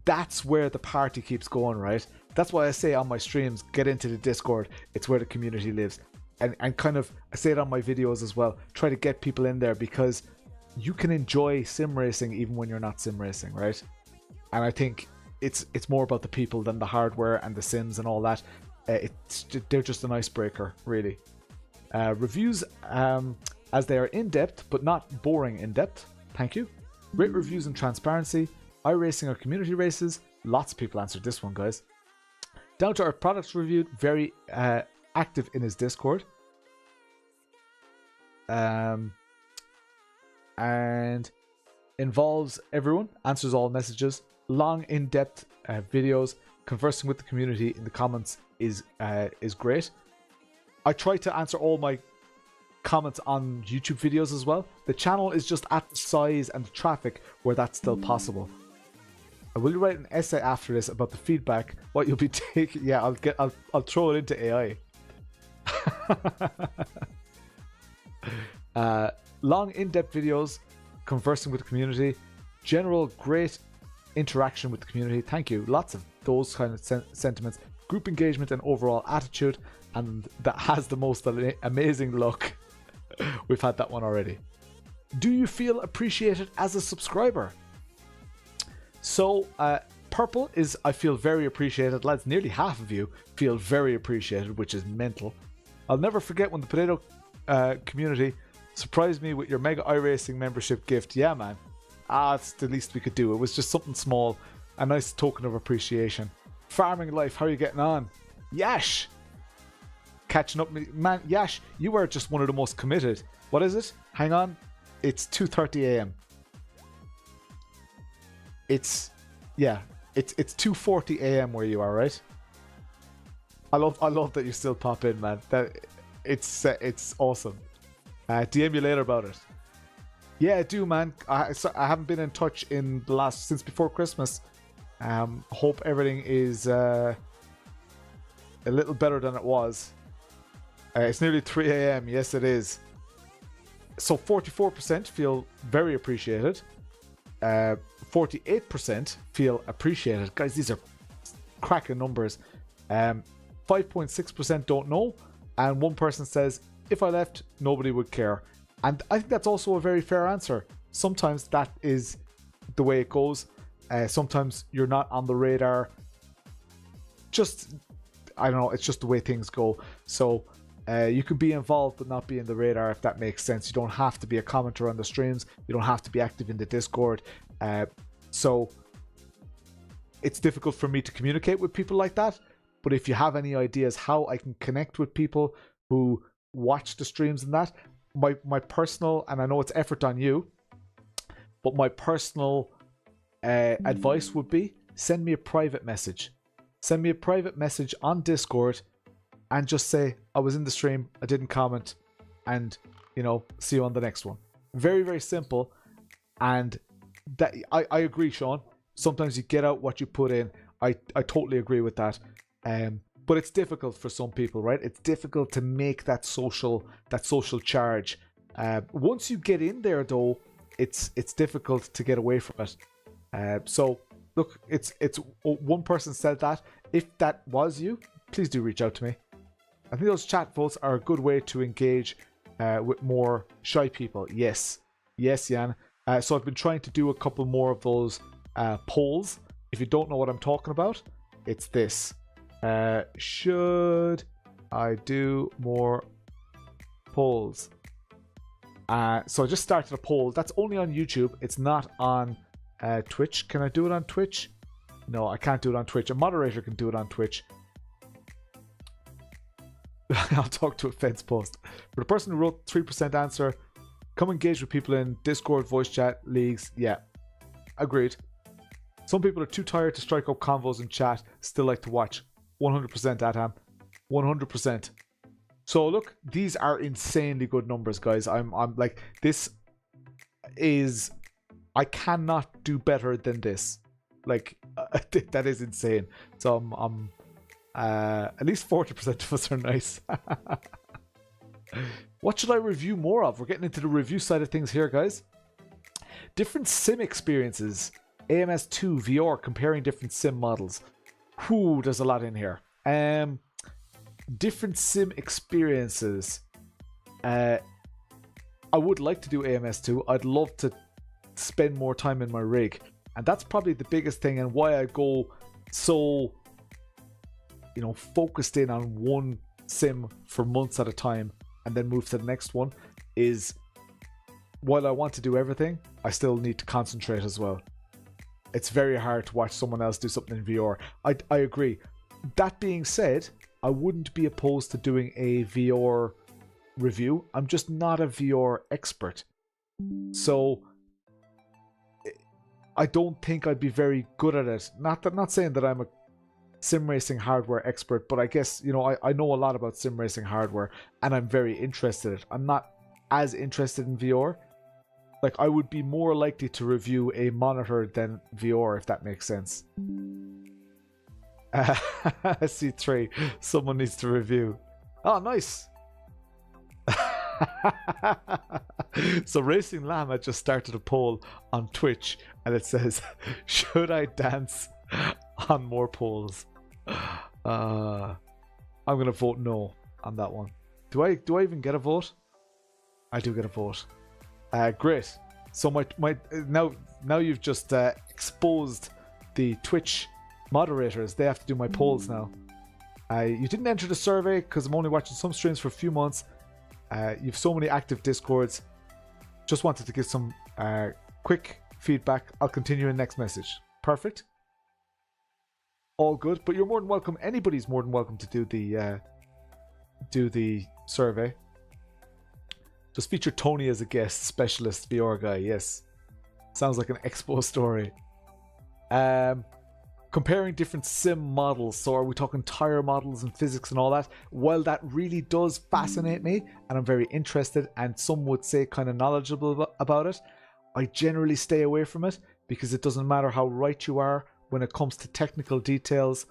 that's where the party keeps going, right? That's why I say on my streams, get into the Discord. It's where the community lives. And kind of, I say it on my videos as well, try to get people in there, because you can enjoy sim racing even when you're not sim racing, right? And I think it's more about the people than the hardware and the sims and all that. They're just an icebreaker, really. Reviews, as they are in-depth but not boring in-depth. Thank you. Great reviews and transparency. iRacing or community races. Lots of people answered this one, guys. Down to earth products reviewed. Very active in his Discord. And involves everyone. Answers all messages. Long, in-depth videos. Conversing with the community in the comments is great. I try to answer all my comments on YouTube videos as well. The channel is just at the size and the traffic where that's still possible. I will write an essay after this about the feedback, what you'll be taking. Yeah, I'll throw it into AI. Long, in-depth videos, conversing with the community, general great interaction with the community. Thank you. Lots of those kind of sentiments. Group engagement and overall attitude, and that has the most amazing luck. We've had that one already. Do you feel appreciated as a subscriber? So, purple is I feel very appreciated. Lads, nearly half of you feel very appreciated, which is mental. I'll never forget when the potato community surprised me with your Mega iRacing membership gift. Yeah, man. It's the least we could do. It was just something small, a nice token of appreciation. Farming life, how are you getting on? Yash! Catching up, man. Yash, you are just one of the most committed. What is it? Hang on. It's 2:30 a.m. It's 2:40 a.m. where you are, right? I love that you still pop in, man. It's awesome. DM you later about it. Yeah, I do, man. I haven't been in touch since before Christmas. Hope everything is a little better than it was. It's nearly 3 a.m. Yes, it is. So 44% feel very appreciated. 48% feel appreciated. Guys, these are cracking numbers. 5.6% don't know. And one person says, if I left, nobody would care. And I think that's also a very fair answer. Sometimes that is the way it goes. Sometimes you're not on the radar. I don't know, it's just the way things go. So you can be involved but not be in the radar, if that makes sense. You don't have to be a commenter on the streams. You don't have to be active in the Discord. So it's difficult for me to communicate with people like that. But if you have any ideas how I can connect with people who watch the streams and that, my personal, and I know it's effort on you, but my personal advice would be send me a private message. Send me a private message on Discord and just say, I was in the stream, I didn't comment, and, see you on the next one. Very, very simple. And that I agree, Sean. Sometimes you get out what you put in. I totally agree with that. But it's difficult for some people, right? It's difficult to make that social charge. Once you get in there, though, it's difficult to get away from it. So look, it's one person said that. If that was you, please do reach out to me. I think those chat votes are a good way to engage with more shy people. Yes, Jan. So I've been trying to do a couple more of those polls. If you don't know what I'm talking about, it's this. Should I do more polls? So I just started a poll. That's only on YouTube. It's not on Twitch. Can I do it on Twitch? No, I can't do it on Twitch. A moderator can do it on Twitch. I'll talk to a fence post. For the person who wrote 3% answer, come engage with people in Discord, voice chat, leagues. Yeah, agreed. Some people are too tired to strike up convos and chat, still like to watch. 100% Adam. 100%. So look, these are insanely good numbers, guys. I'm like, this is, I cannot do better than this. Like, that is insane. So I'm at least 40% of us are nice. What should I review more of? We're getting into the review side of things here, guys. Different sim experiences. AMS2 VR, comparing different sim models. Whew, there's a lot in here. Different sim experiences. I would like to do AMS2. I'd love to spend more time in my rig. And that's probably the biggest thing, and why I go so, focused in on one sim for months at a time and then move to the next one, is while I want to do everything, I still need to concentrate as well. It's very hard to watch someone else do something in VR. I agree. That being said, I wouldn't be opposed to doing a VR review. I'm just not a VR expert. So I don't think I'd be very good at it. Not saying that I'm a sim racing hardware expert, but I guess, I know a lot about sim racing hardware and I'm very interested in it. I'm not as interested in VR. Like, I would be more likely to review a monitor than VR, if that makes sense. C3, someone needs to review. Oh, nice. So Racing Llama just started a poll on Twitch and it says, should I dance on more polls? I'm gonna vote no on that one. Do I even get a vote? I do get a vote. Great. So my now you've just exposed the Twitch moderators. They have to do my polls now. You didn't enter the survey because I'm only watching some streams for a few months. You've so many active Discords. Just wanted to give some quick feedback. I'll continue in next message. Perfect. All good. But you're more than welcome. Anybody's more than welcome to do the survey. Just feature Tony as a guest, specialist VR guy. Yes. Sounds like an expo story. Comparing different sim models. So are we talking tire models and physics and all that? Well, that really does fascinate me and I'm very interested, and some would say kind of knowledgeable about it. I generally stay away from it because it doesn't matter how right you are when it comes to technical details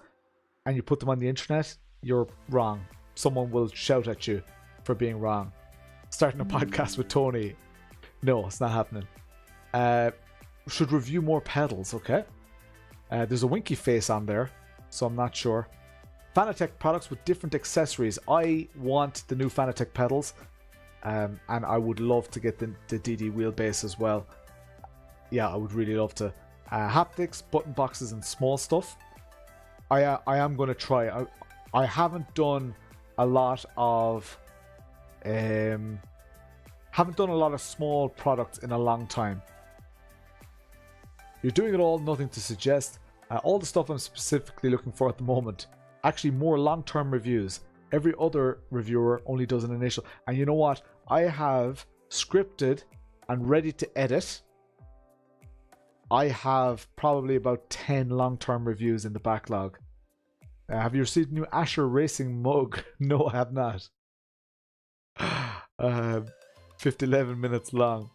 and you put them on the internet, you're wrong. Someone will shout at you for being wrong. Starting a podcast with Tony. No, it's not happening. Should review more pedals, okay? There's a winky face on there, so I'm not sure. Fanatec products with different accessories. I want the new Fanatec pedals, and I would love to get the DD wheelbase as well. Yeah, I would really love to. Haptics, button boxes, and small stuff. I am going to try. I haven't done a lot of small products in a long time. You're doing it all, nothing to suggest. All the stuff I'm specifically looking for at the moment, actually more long-term reviews. Every other reviewer only does an initial. And you know what? I have scripted and ready to edit. I have probably about 10 long-term reviews in the backlog. Have you received a new Asher Racing mug? No, I have not. 11 minutes long.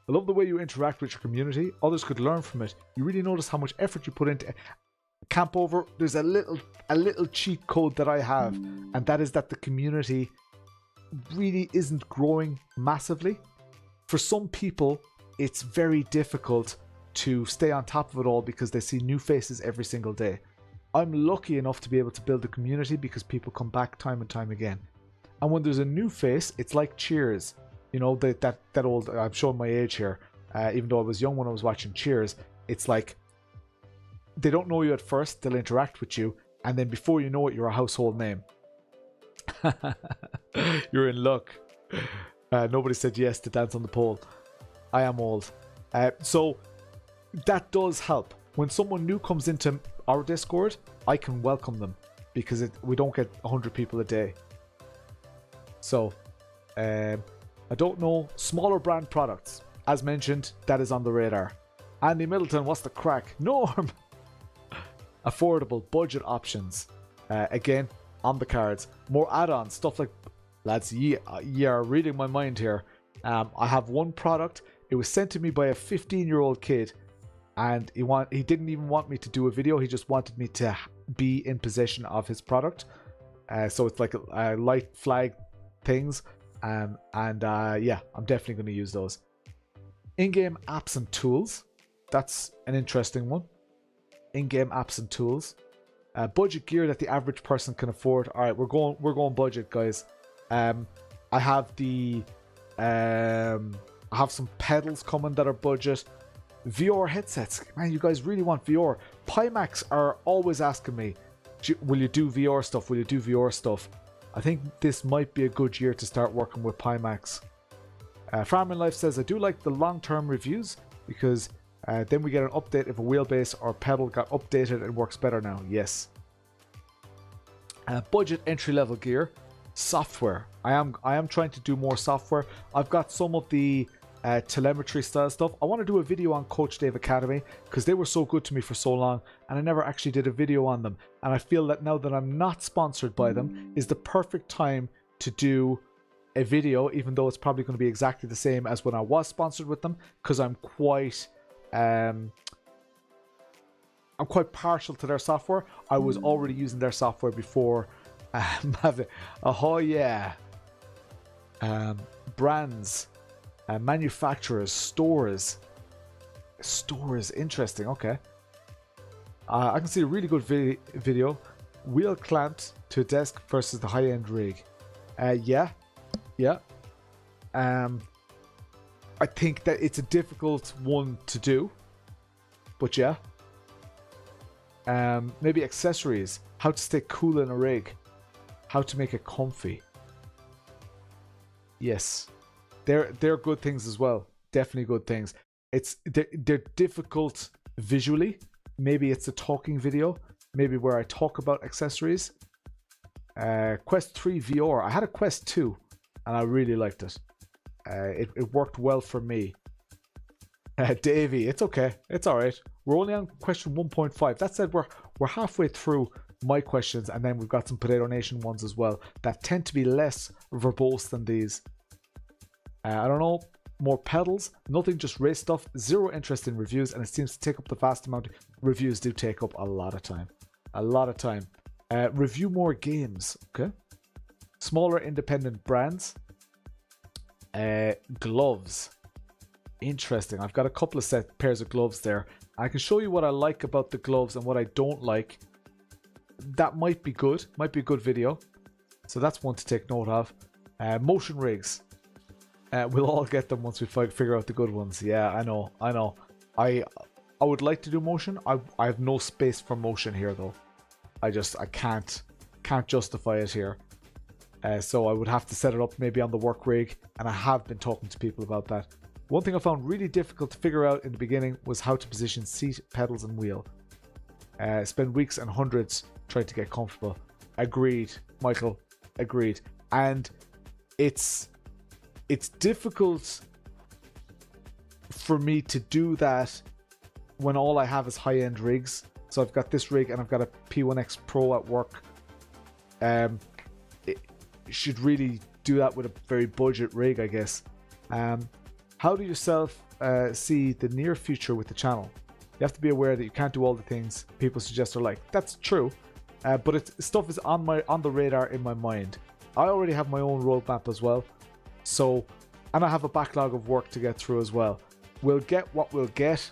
I love the way you interact with your community. Others could learn from it. You really notice how much effort you put into Camp Over. There's a little cheat code that I have, and that is that the community really isn't growing massively. For some people, it's very difficult to stay on top of it all because they see new faces every single day. I'm lucky enough to be able to build a community because people come back time and time again. And when there's a new face, it's like Cheers. You know, that old, I'm showing my age here, even though I was young when I was watching Cheers. It's like, they don't know you at first, they'll interact with you, and then before you know it, you're a household name. You're in luck. Nobody said yes to dance on the pole. I am old. So, that does help. When someone new comes into our Discord, I can welcome them, because we don't get 100 people a day. So, I don't know. Smaller brand products. As mentioned, that is on the radar. Andy Middleton, what's the crack? Norm! Affordable budget options. Again, on the cards. More add-ons. Stuff like... Lads, ye are reading my mind here. I have one product. It was sent to me by a 15-year-old kid. And he didn't even want me to do a video. He just wanted me to be in possession of his product. So it's like a light flag things. Yeah, I'm definitely going to use those. In-game apps and tools. That's an interesting one. In-game apps and tools. Budget gear that the average person can afford. All right, we're going budget, guys. I have I have some pedals coming that are budget. VR headsets. Man, you guys really want VR. Pimax are always asking me, will you do VR stuff? Will you do VR stuff? I think this might be a good year to start working with Pimax. Farming Life says, I do like the long-term reviews because then we get an update if a wheelbase or pedal got updated and works better now. Yes. Budget entry-level gear. Software. I am trying to do more software. I've got some of the telemetry style stuff. I want to do a video on Coach Dave Academy because they were so good to me for so long and I never actually did a video on them, and I feel that now that I'm not sponsored by them is the perfect time to do a video, even though it's probably going to be exactly the same as when I was sponsored with them, because I'm quite partial to their software. I was already using their software before oh yeah. Brands, manufacturers, stores, interesting. Okay. I can see a really good video. Wheel clamped to a desk versus the high-end rig. Yeah. I think that it's a difficult one to do, but yeah. Maybe accessories, how to stay cool in a rig, how to make it comfy. Yes, they're good things as well. Definitely good things. They're difficult visually. Maybe it's a talking video, maybe where I talk about accessories. Quest 3 VR. I had a Quest 2 and I really liked it. It worked well for me. Davey, it's okay. It's alright. We're only on question 1.5. That said, we're halfway through my questions, and then we've got some Potato Nation ones as well that tend to be less verbose than these. I don't know. More pedals, nothing, just race stuff, zero interest in reviews, and it seems to take up the vast amount. Reviews do take up a lot of time. Review more games. Okay. Smaller independent brands. Gloves. Interesting. I've got a couple of pairs of gloves there. I can show you what I like about the gloves and what I don't like. That might be good. Might be a good video. So that's one to take note of. Motion rigs. We'll all get them once we figure out the good ones. Yeah, I know. I would like to do motion. I have no space for motion here though. I can't justify it here. So I would have to set it up maybe on the work rig, and I have been talking to people about that. One thing I found really difficult to figure out in the beginning was how to position seat, pedals and wheel. Spend weeks and hundreds trying to get comfortable. Agreed, Michael. Agreed. And it's difficult for me to do that when all I have is high-end rigs. So I've got this rig and I've got a P1X Pro at work. It should really do that with a very budget rig, I guess. How do you see the near future with the channel? You have to be aware that you can't do all the things people suggest or like. That's true, but stuff is on the radar in my mind. I already have my own roadmap as well, so, and I have a backlog of work to get through as well. We'll get what we'll get,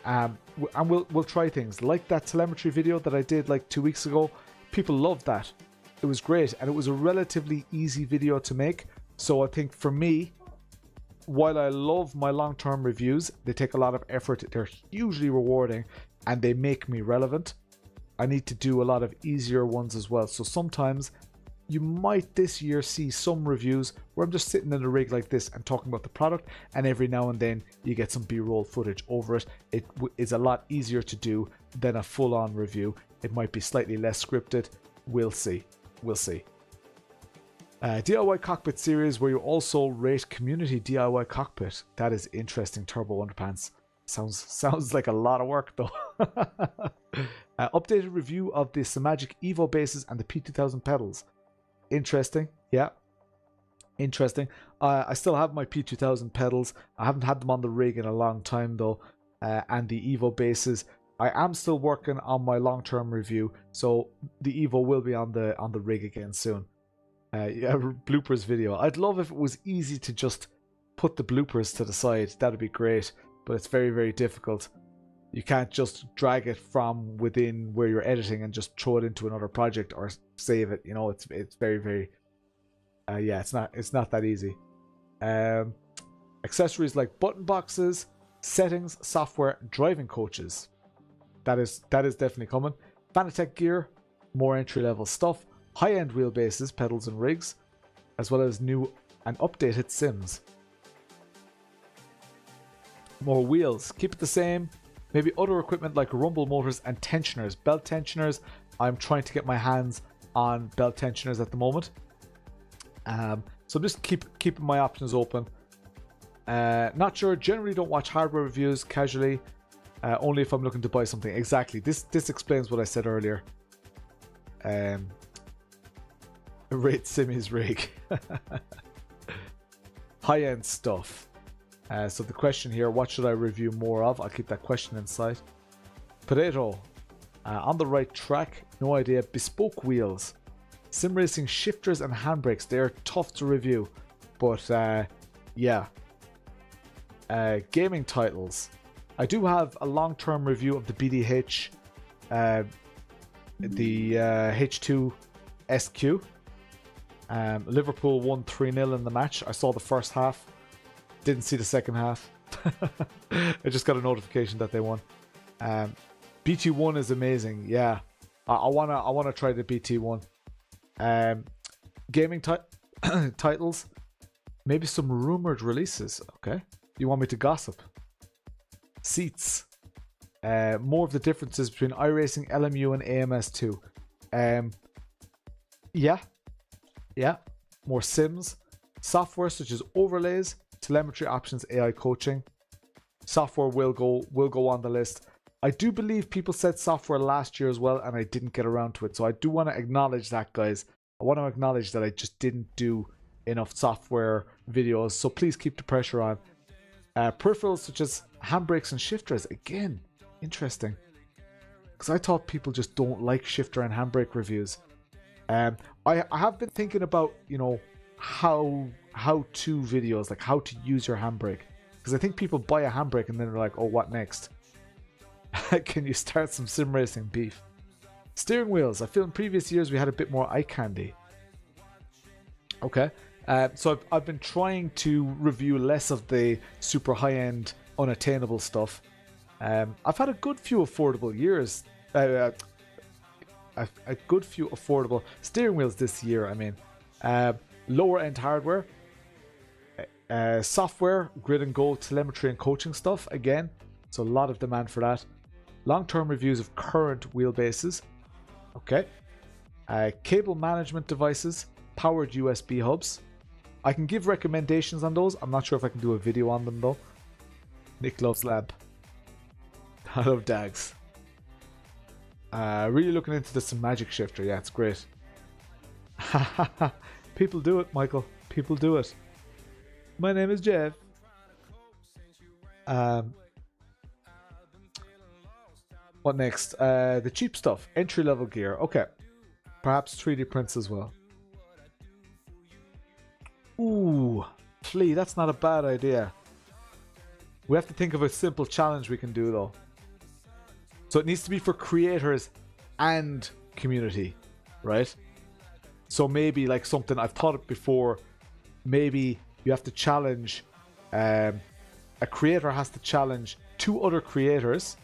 and we'll try things like that telemetry video that I did like 2 weeks ago. People loved that. It was great, and it was a relatively easy video to make. So I think for me, while I love my long-term reviews, they take a lot of effort, they're hugely rewarding, and they make me relevant. I need to do a lot of easier ones as well. So sometimes you might this year see some reviews where I'm just sitting in a rig like this and talking about the product, and every now and then you get some B-roll footage over it. It is a lot easier to do than a full-on review. It might be slightly less scripted. We'll see. DIY cockpit series where you also rate community DIY cockpit. That is interesting. Turbo Underpants. Sounds like a lot of work though. Updated review of the Samagic Evo bases and the P2000 pedals. Interesting. Yeah. Interesting. I still have my P2000 pedals. I haven't had them on the rig in a long time though. And the Evo bases. I am still working on my long-term review, so the Evo will be on the rig again soon. Yeah, bloopers video. I'd love if it was easy to just put the bloopers to the side. That'd be great, but it's very, very difficult. You can't just drag it from within where you're editing and just throw it into another project or save it. You know, it's very, very. Yeah, it's not that easy. Accessories like button boxes. settings, software, driving coaches. That is definitely coming. Fanatec gear, more entry-level stuff, high-end wheelbases, pedals and rigs, as well as new and updated sims. More wheels, keep it the same. Maybe other equipment like rumble motors and tensioners, belt tensioners. I'm trying to get my hands on belt tensioners at the moment. So just keeping my options open. Not sure, generally don't watch hardware reviews casually. Only if I'm looking to buy something. Exactly. This explains what I said earlier. Rate Simi's rig. High-end stuff. So the question here, what should I review more of? I'll keep that question in sight. Potato. On the right track. No idea. Bespoke wheels. Sim racing shifters and handbrakes. They're tough to review. But yeah. Gaming titles. I do have a long-term review of the BDH, the H2 SQ. Liverpool won 3-0 in the match. I saw the first half. Didn't see the second half. I just got a notification that they won. BT1 is amazing. Yeah, I wanna try the BT1. Gaming titles. Maybe some rumored releases. Okay, you want me to gossip? Seats. More of the differences between iRacing, LMU, and AMS2. Yeah. More sims. Software such as overlays, telemetry options, AI coaching. Software will go on the list. I do believe people said software last year as well, and I didn't get around to it. So I do want to acknowledge that, guys. I want to acknowledge that I just didn't do enough software videos. So please keep the pressure on. Peripherals such as handbrakes and shifters. Again, interesting. Because I thought people just don't like shifter and handbrake reviews. I have been thinking about, how to videos, like how to use your handbrake. Because I think people buy a handbrake and then they're like, oh, what next? Can you start some sim racing beef? Steering wheels. I feel in previous years we had a bit more eye candy. Okay. So I've been trying to review less of the super high-end, unattainable stuff. I've had a good few affordable years. A good few affordable steering wheels this year, I mean. Lower-end hardware. Software, grid and go, telemetry and coaching stuff. Again, so a lot of demand for that. Long-term reviews of current wheelbases. Okay. Cable management devices. Powered USB hubs. I can give recommendations on those. I'm not sure if I can do a video on them though. Nick loves lab. I love Dags. Really looking into this magic shifter. Yeah, it's great. People do it, Michael. People do it. My name is Jeff. What next? The cheap stuff. Entry level gear. Okay. Perhaps 3D prints as well. Ooh, Flea, that's not a bad idea. We have to think of a simple challenge we can do though. So it needs to be for creators and community, right? So maybe like something, I've thought it before, maybe you have to challenge, a creator has to challenge 2 other creators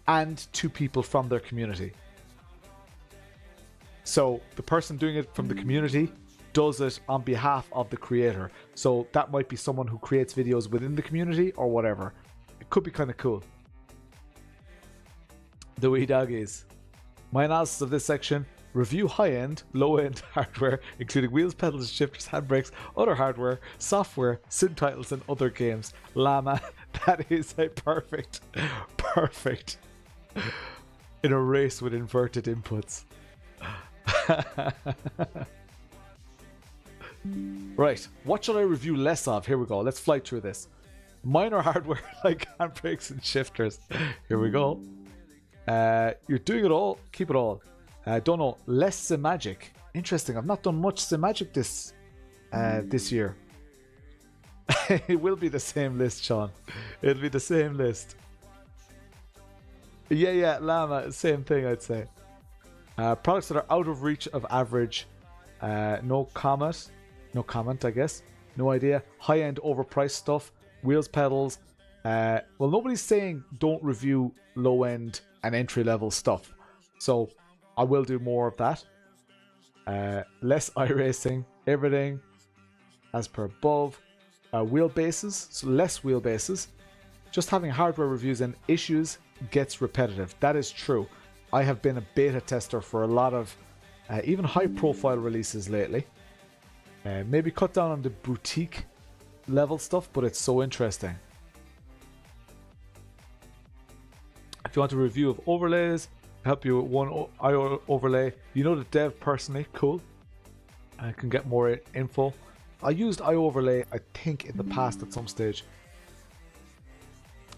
and 2 people from their community. So the person doing it from the community does it on behalf of the creator. So that might be someone who creates videos within the community or whatever. It could be kind of cool. The wee doggies. My analysis of this section: review high-end, low-end hardware, including wheels, pedals, shifters, handbrakes, other hardware, software, sim titles, and other games. Llama, that is a perfect in a race with inverted inputs. Right, what should I review less of? Here we go, let's fly through this. Minor hardware like handbrakes and shifters. Here we go. You're doing it all, keep it all. Don't know, less Simagic. Interesting, I've not done much Simagic this year. It will be the same list, Sean. It'll be the same list. Yeah, Llama, same thing I'd say. Products that are out of reach of average. No comment, I guess. No idea. High-end overpriced stuff. Wheels, pedals. Well, nobody's saying don't review low-end and entry-level stuff. So I will do more of that. Less iRacing, everything as per above. Wheelbases, so less wheelbases. Just having hardware reviews and issues gets repetitive. That is true. I have been a beta tester for a lot of even high-profile releases lately. Maybe cut down on the boutique level stuff, but it's so interesting. If you want a review of overlays, help you with one IO overlay. You know the dev personally, cool. I can get more info. I used IO overlay, I think, in the past at some stage.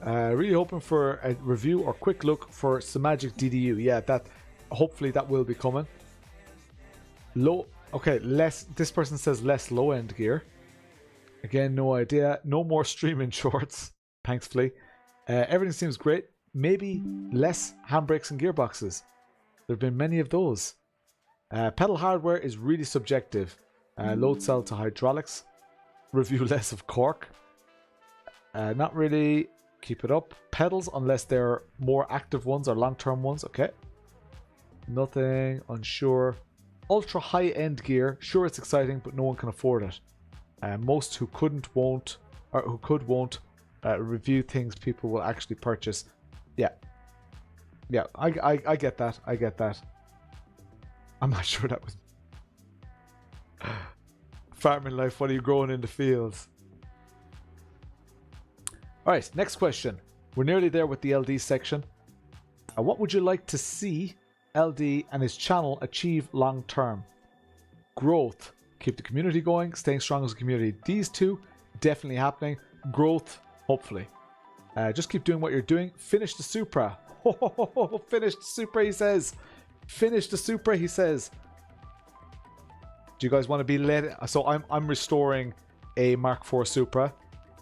Really hoping for a review or quick look for Samagic DDU. Yeah, that hopefully that will be coming. Okay, less. This person says less low end gear. Again, no idea. No more streaming shorts. Thanks, Flea. Everything seems great. Maybe less handbrakes and gearboxes. There have been many of those. Pedal hardware is really subjective. Load cell to hydraulics. Review less of cork. Not really. Keep it up. Pedals, unless they're more active ones or long-term ones. Okay. Nothing. Unsure. Ultra high-end gear. Sure, it's exciting, but no one can afford it. Most who could won't review things people will actually purchase. Yeah. Yeah, I get that. I get that. I'm not sure that was... Farming life, what are you growing in the fields? Alright, next question. We're nearly there with the LD section. What would you like to see LD and his channel achieve long term? Growth. Keep the community going, staying strong as a community. These two, definitely happening. Growth, hopefully. Just keep doing what you're doing. Finish the Supra. Finish the Supra, he says. Finish the Supra, he says. Do you guys want to be led? So I'm restoring a Mark IV Supra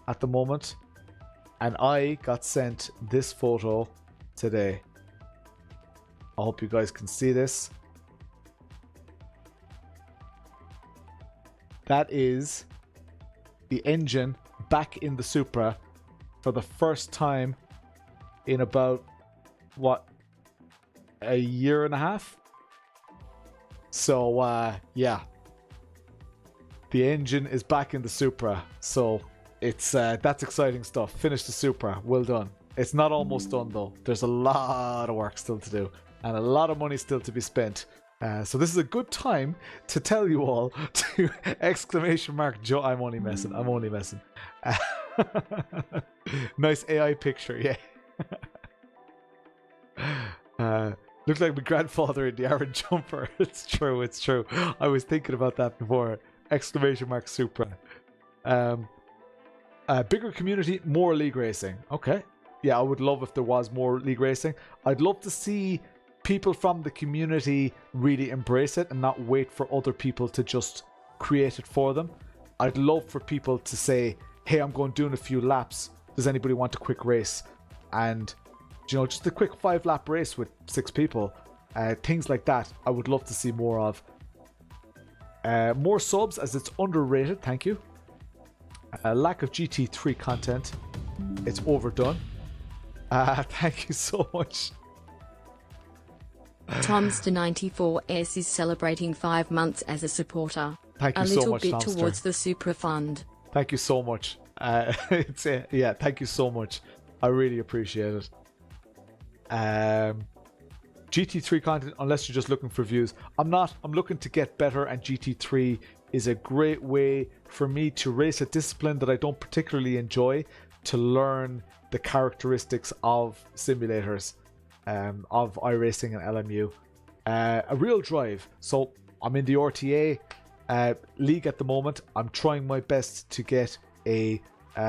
at the moment. And I got sent this photo today. I hope you guys can see this. That is the engine back in the Supra for the first time in about, what, a year and a half? So, yeah. The engine is back in the Supra. So, it's that's exciting stuff. Finish the Supra. Well done. It's not almost done, though. There's a lot of work still to do. And a lot of money still to be spent. So this is a good time to tell you all to exclamation mark Joe. I'm only messing. I'm only messing. Nice AI picture, yeah. Looks like my grandfather in the Aaron jumper. It's true. It's true. I was thinking about that before. Exclamation mark Supra. Bigger community, more league racing. Okay. Yeah, I would love if there was more league racing. I'd love to see people from the community really embrace it and not wait for other people to just create it for them. I'd love for people to say, hey, I'm going doing a few laps. Does anybody want a quick race? And, you know, just a quick 5-lap race with 6 people. Things like that, I would love to see more of. More subs as it's underrated. Thank you. Lack of GT3 content. It's overdone. Thank you so much. Tom's to 94S is celebrating 5 months as a supporter. Thank you a so little much, bit Tomster. towards the Supra Fund. Thank you so much. Yeah, thank you so much. I really appreciate it. GT3 content, unless you're just looking for views. I'm not. I'm looking to get better, and GT3 is a great way for me to race a discipline that I don't particularly enjoy, to learn the characteristics of simulators, of iRacing and LMU. A real drive. So I'm in the RTA league at the moment. I'm trying my best to get a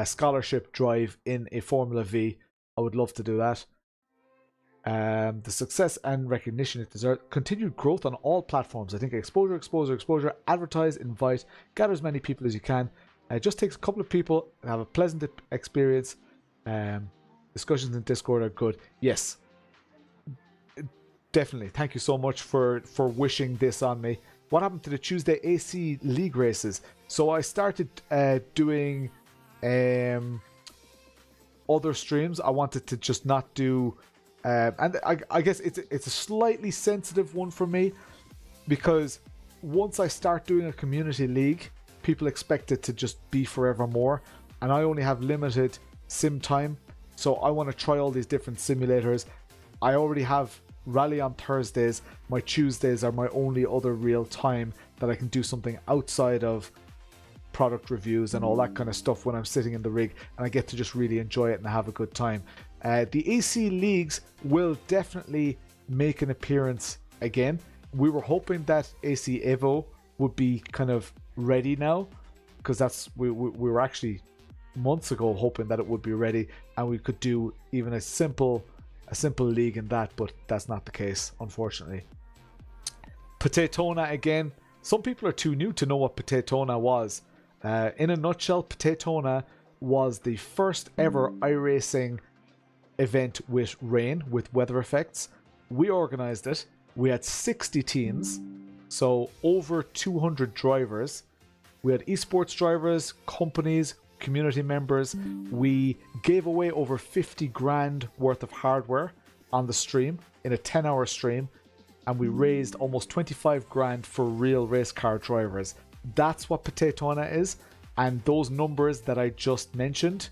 scholarship drive in a Formula V. I would love to do that. The success and recognition it deserves. Continued growth on all platforms. I think exposure. Advertise, invite, gather as many people as you can. It just takes a couple of people and have a pleasant experience. Discussions in Discord are good. Yes, definitely. Thank you so much for wishing this on me. What happened to the Tuesday AC League races? So I started doing other streams. I wanted to just not do, and I guess it's a slightly sensitive one for me, because once I start doing a community league, people expect it to just be forevermore, and I only have limited sim time, so I want to try all these different simulators. I already have rally on Thursdays. My Tuesdays are my only other real time that I can do something outside of product reviews and all that kind of stuff when I'm sitting in the rig, and I get to just really enjoy it and have a good time. The AC leagues will definitely make an appearance again. We were hoping that AC Evo would be kind of ready now, because that's we were actually months ago hoping that it would be ready and we could do even a simple league in that, but that's not the case, unfortunately. Potatona again. Some people are too new to know what Potatona was. In a nutshell, Potatona was the first ever iRacing event with rain, with weather effects. We organized it. We had 60 teams, so over 200 drivers. We had esports drivers, companies, community members. We gave away over 50 grand worth of hardware on the stream in a 10-hour stream, and we raised almost 25 grand for real race car drivers. That's what Potatona is, and those numbers that I just mentioned,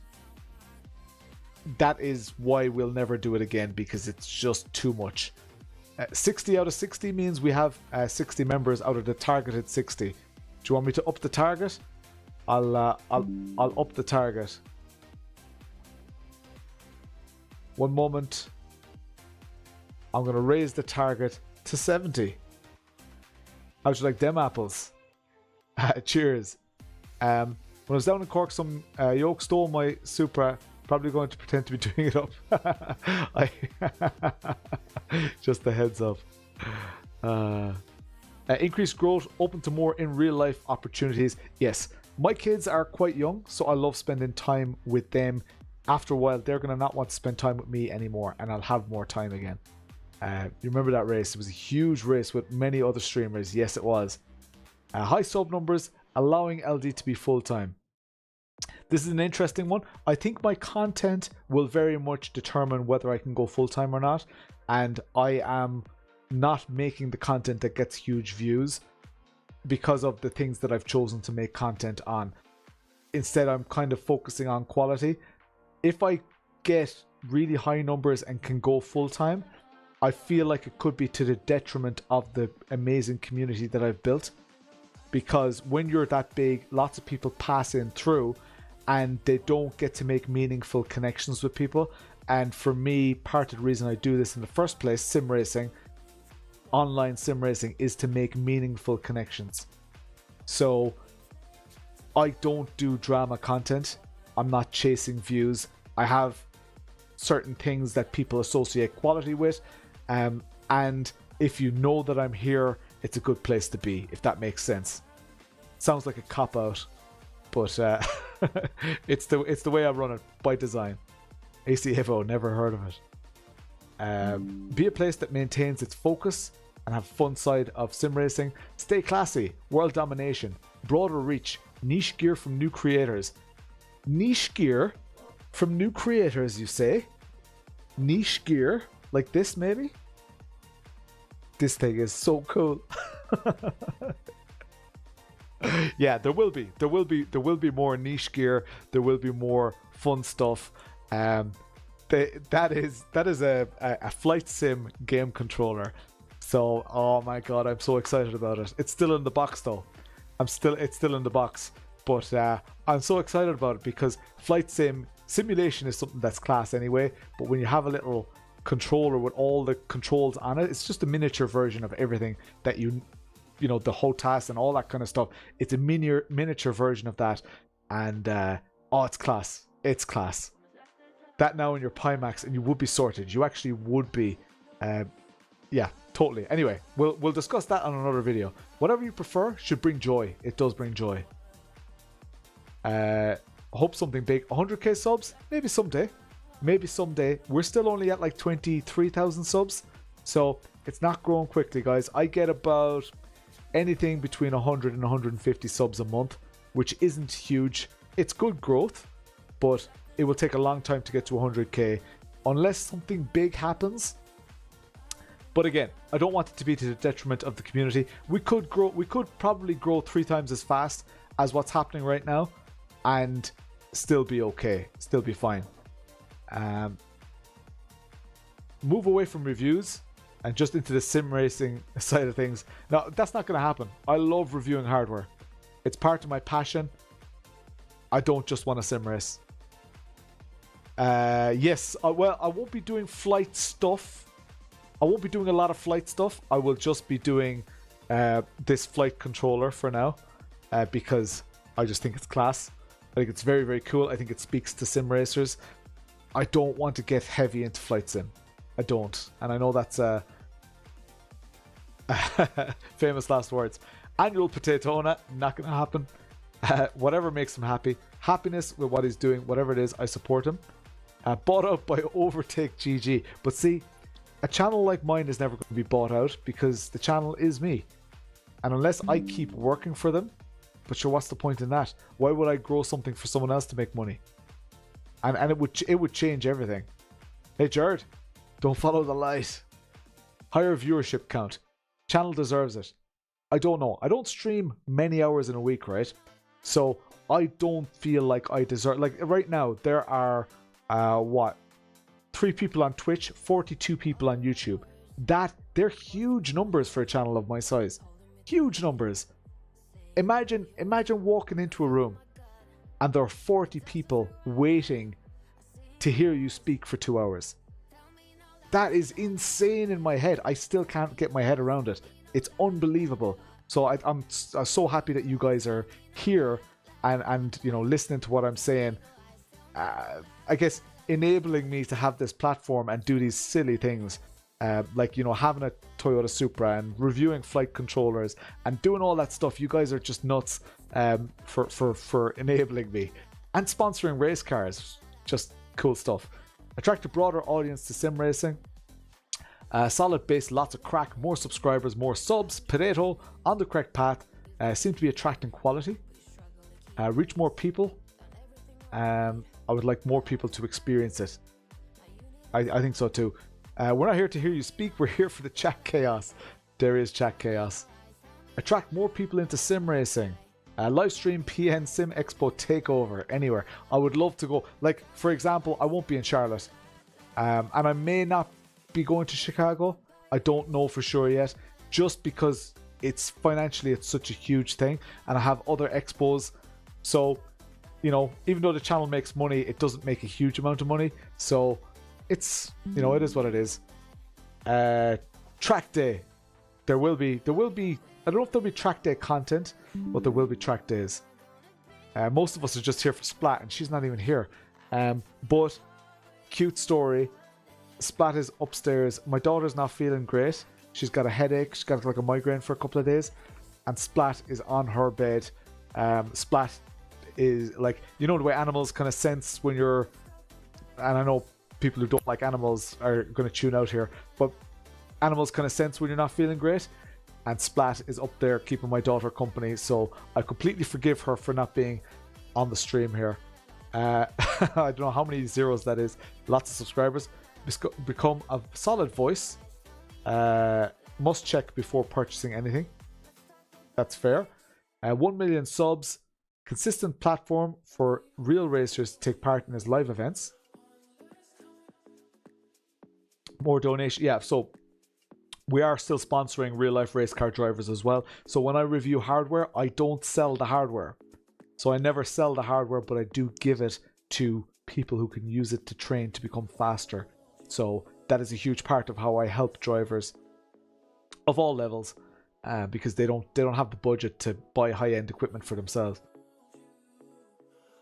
that is why we'll never do it again, because it's just too much. 60 out of 60 means we have 60 members out of the targeted 60. Do you want me to up the target? I'll up the target. One moment. I'm going to raise the target to 70. How'd you like them apples? Cheers. When I was down in Cork, some yoke stole my Supra. Probably going to pretend to be doing it up. Just a heads up. Increased growth, open to more in real life opportunities. Yes, my kids are quite young, so I love spending time with them. After a while, they're going to not want to spend time with me anymore, and I'll have more time again. You remember that race? It was a huge race with many other streamers. Yes, it was. High sub numbers, allowing LD to be full-time. This is an interesting one. I think my content will very much determine whether I can go full-time or not, and I am not making the content that gets huge views because of the things that I've chosen to make content on. Instead, I'm kind of focusing on quality. If I get really high numbers and can go full-time, I feel like it could be to the detriment of the amazing community that I've built, because when you're that big, lots of people pass in through and they don't get to make meaningful connections with people. And for me, part of the reason I do this in the first place, sim racing, online sim racing, is to make meaningful connections. So I don't do drama content. I'm not chasing views. I have certain things that people associate quality with, and if you know that I'm here, it's a good place to be, if that makes sense. Sounds like a cop-out, but it's the way I run it by design. ACFO, never heard of it. Be a place that maintains its focus and have fun side of sim racing. Stay classy, world domination, broader reach, niche gear from new creators. Niche gear from new creators, you say? Niche gear like this, maybe? This thing is so cool. Yeah, there will be more niche gear. There will be more fun stuff. That is a flight sim game controller. So, oh my god, I'm so excited about it. It's still in the box though. It's still in the box, but I'm so excited about it because flight simulation is something that's class anyway. But when you have a little controller with all the controls on it, it's just a miniature version of everything that you know, the HOTAS and all that kind of stuff. It's a miniature version of that, and oh, it's class. It's class. That now in your Pimax, and you would be sorted. You actually would be. Yeah, totally. Anyway, we'll discuss that on another video. Whatever you prefer should bring joy. It does bring joy. Hope something big. 100k subs? Maybe someday. Maybe someday. We're still only at like 23,000 subs, so it's not growing quickly, guys. I get about anything between 100 and 150 subs a month, which isn't huge. It's good growth, but it will take a long time to get to 100k unless something big happens. But again, I don't want it to be to the detriment of the community. We could probably grow 3 times as fast as what's happening right now and still be okay, still be fine. Move away from reviews and just into the sim racing side of things. Now, that's not going to happen. I love reviewing hardware. It's part of my passion. I don't just want to sim race. Yes, well, I won't be doing flight stuff. I won't be doing a lot of flight stuff. I will just be doing this flight controller for now because I just think it's class. I think it's very, very cool. I think it speaks to sim racers. I don't want to get heavy into flight sim. I don't. And I know that's famous last words. Annual Potatona, not going to happen. Whatever makes him happy. Happiness with what he's doing, whatever it is, I support him. Bought out by Overtake GG. But see, a channel like mine is never going to be bought out because the channel is me. And unless I keep working for them, but sure, what's the point in that? Why would I grow something for someone else to make money? And it would change everything. Hey Jared, don't follow the light. Higher viewership count. Channel deserves it. I don't know. I don't stream many hours in a week, right? So I don't feel like I deserve... Like right now, there are, 3 people on Twitch, 42 people on YouTube. They're huge numbers for a channel of my size. Huge numbers. Imagine walking into a room and there are 40 people waiting to hear you speak for 2 hours. That is insane in my head. I still can't get my head around it. It's unbelievable. So I'm so happy that you guys are here and you know, listening to what I'm saying. I guess enabling me to have this platform and do these silly things. Like, you know, having a Toyota Supra and reviewing flight controllers and doing all that stuff. You guys are just nuts for enabling me. And sponsoring race cars. Just cool stuff. Attract a broader audience to sim racing. Solid base, lots of crack, more subscribers, more subs. Potato, on the correct path. Seem to be attracting quality. Reach more people. I would like more people to experience it. I think so too. We're not here to hear you speak. We're here for the chat chaos. There is chat chaos. Attract more people into sim racing. Live stream PN Sim Expo takeover anywhere. I would love to go. Like, for example, I won't be in Charlotte. And I may not be going to Chicago. I don't know for sure yet. Just because it's financially, it's such a huge thing. And I have other expos. So, you know, even though the channel makes money, it doesn't make a huge amount of money. So, it's, you know, it is what it is. Track day. There will be, I don't know if there'll be track day content, but there will be track days. Most of us are just here for Splat, and she's not even here. But, cute story. Splat is upstairs. My daughter's not feeling great. She's got a headache. She's got like a migraine for a couple of days. And Splat is on her bed. Splat is like, you know the way animals kind of sense when you're... And I know people who don't like animals are going to tune out here. But animals kind of sense when you're not feeling great. And Splat is up there keeping my daughter company. So I completely forgive her for not being on the stream here. I don't know how many zeros that is. Lots of subscribers. Become a solid voice. Must check before purchasing anything. That's fair. 1 million subs. Consistent platform for real racers to take part in his live events. More donation. Yeah, so we are still sponsoring real life race car drivers as well. So when I review hardware, I don't sell the hardware. So I never sell the hardware, but I do give it to people who can use it to train to become faster. So that is a huge part of how I help drivers of all levels, because they don't have the budget to buy high-end equipment for themselves.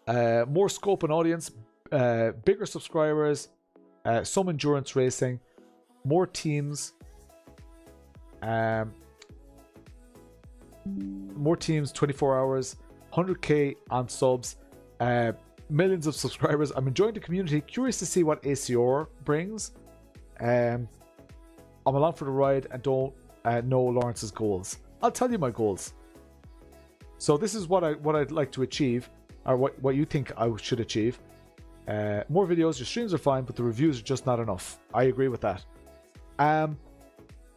More scope and audience, bigger subscribers, some endurance racing, more teams, more teams, 24 hours, 100k on subs, millions of subscribers. I'm enjoying the community. Curious to see what ACR brings. I'm along for the ride and don't know Lawrence's goals. I'll tell you my goals. So this is what I'd like to achieve, or what you think I should achieve. More videos, your streams are fine, but the reviews are just not enough. I agree with that.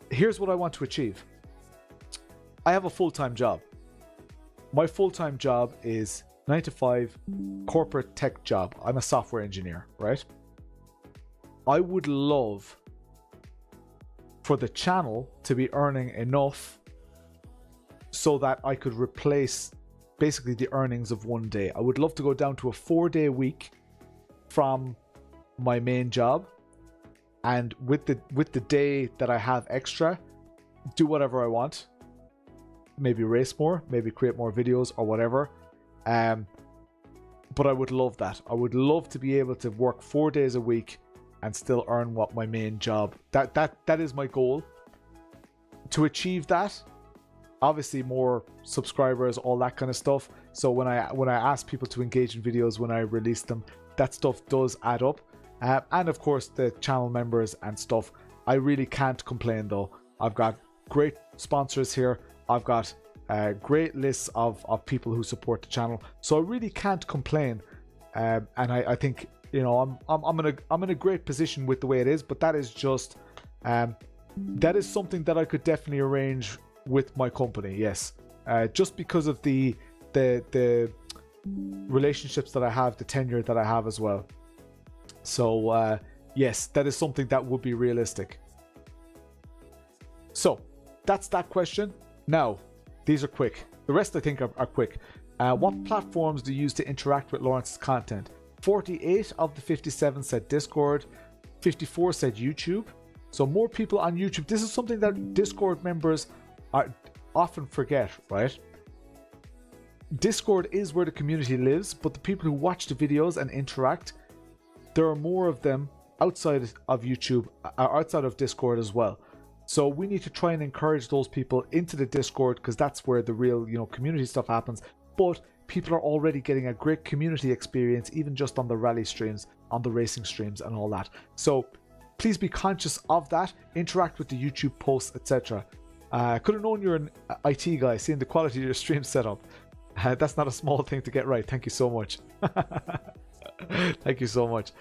Here's what I want to achieve. I have a full-time job. My full-time job is 9 to 5 corporate tech job. I'm a software engineer, right? I would love for the channel to be earning enough so that I could replace basically the earnings of one day. I would love to go down to a 4-day week from my main job, and with the day that I have extra, do whatever I want. Maybe race more, maybe create more videos or whatever. But I would love that. I would love to be able to work 4 days a week and still earn what my main job. That is my goal. To achieve that, obviously more subscribers, all that kind of stuff. So when I ask people to engage in videos when I release them, that stuff does add up. And of course the channel members and stuff. I really can't complain though. I've got great sponsors here. I've got great lists of people who support the channel. So I really can't complain. And I think, you know, I'm in a great position with the way it is, but that is just that is something that I could definitely arrange with my company. Yes. Just because of the relationships that I have, the tenure that I have as well. So yes, that is something that would be realistic. So that's that question. Now, these are quick. The rest I think are quick. What platforms do you use to interact with Lawrence's content? 48 of the 57 said Discord. 54 said YouTube. So more people on YouTube. This is something that Discord members often forget, right? Discord is where the community lives, but the people who watch the videos and interact, there are more of them outside of YouTube, outside of Discord as well. So we need to try and encourage those people into the Discord, because that's where the real, you know, community stuff happens. But people are already getting a great community experience, even just on the rally streams, on the racing streams and all that. So please be conscious of that. Interact with the YouTube posts, etc. Could have known you're an IT guy, seeing the quality of your stream setup. That's not a small thing to get right. Thank you so much. Thank you so much.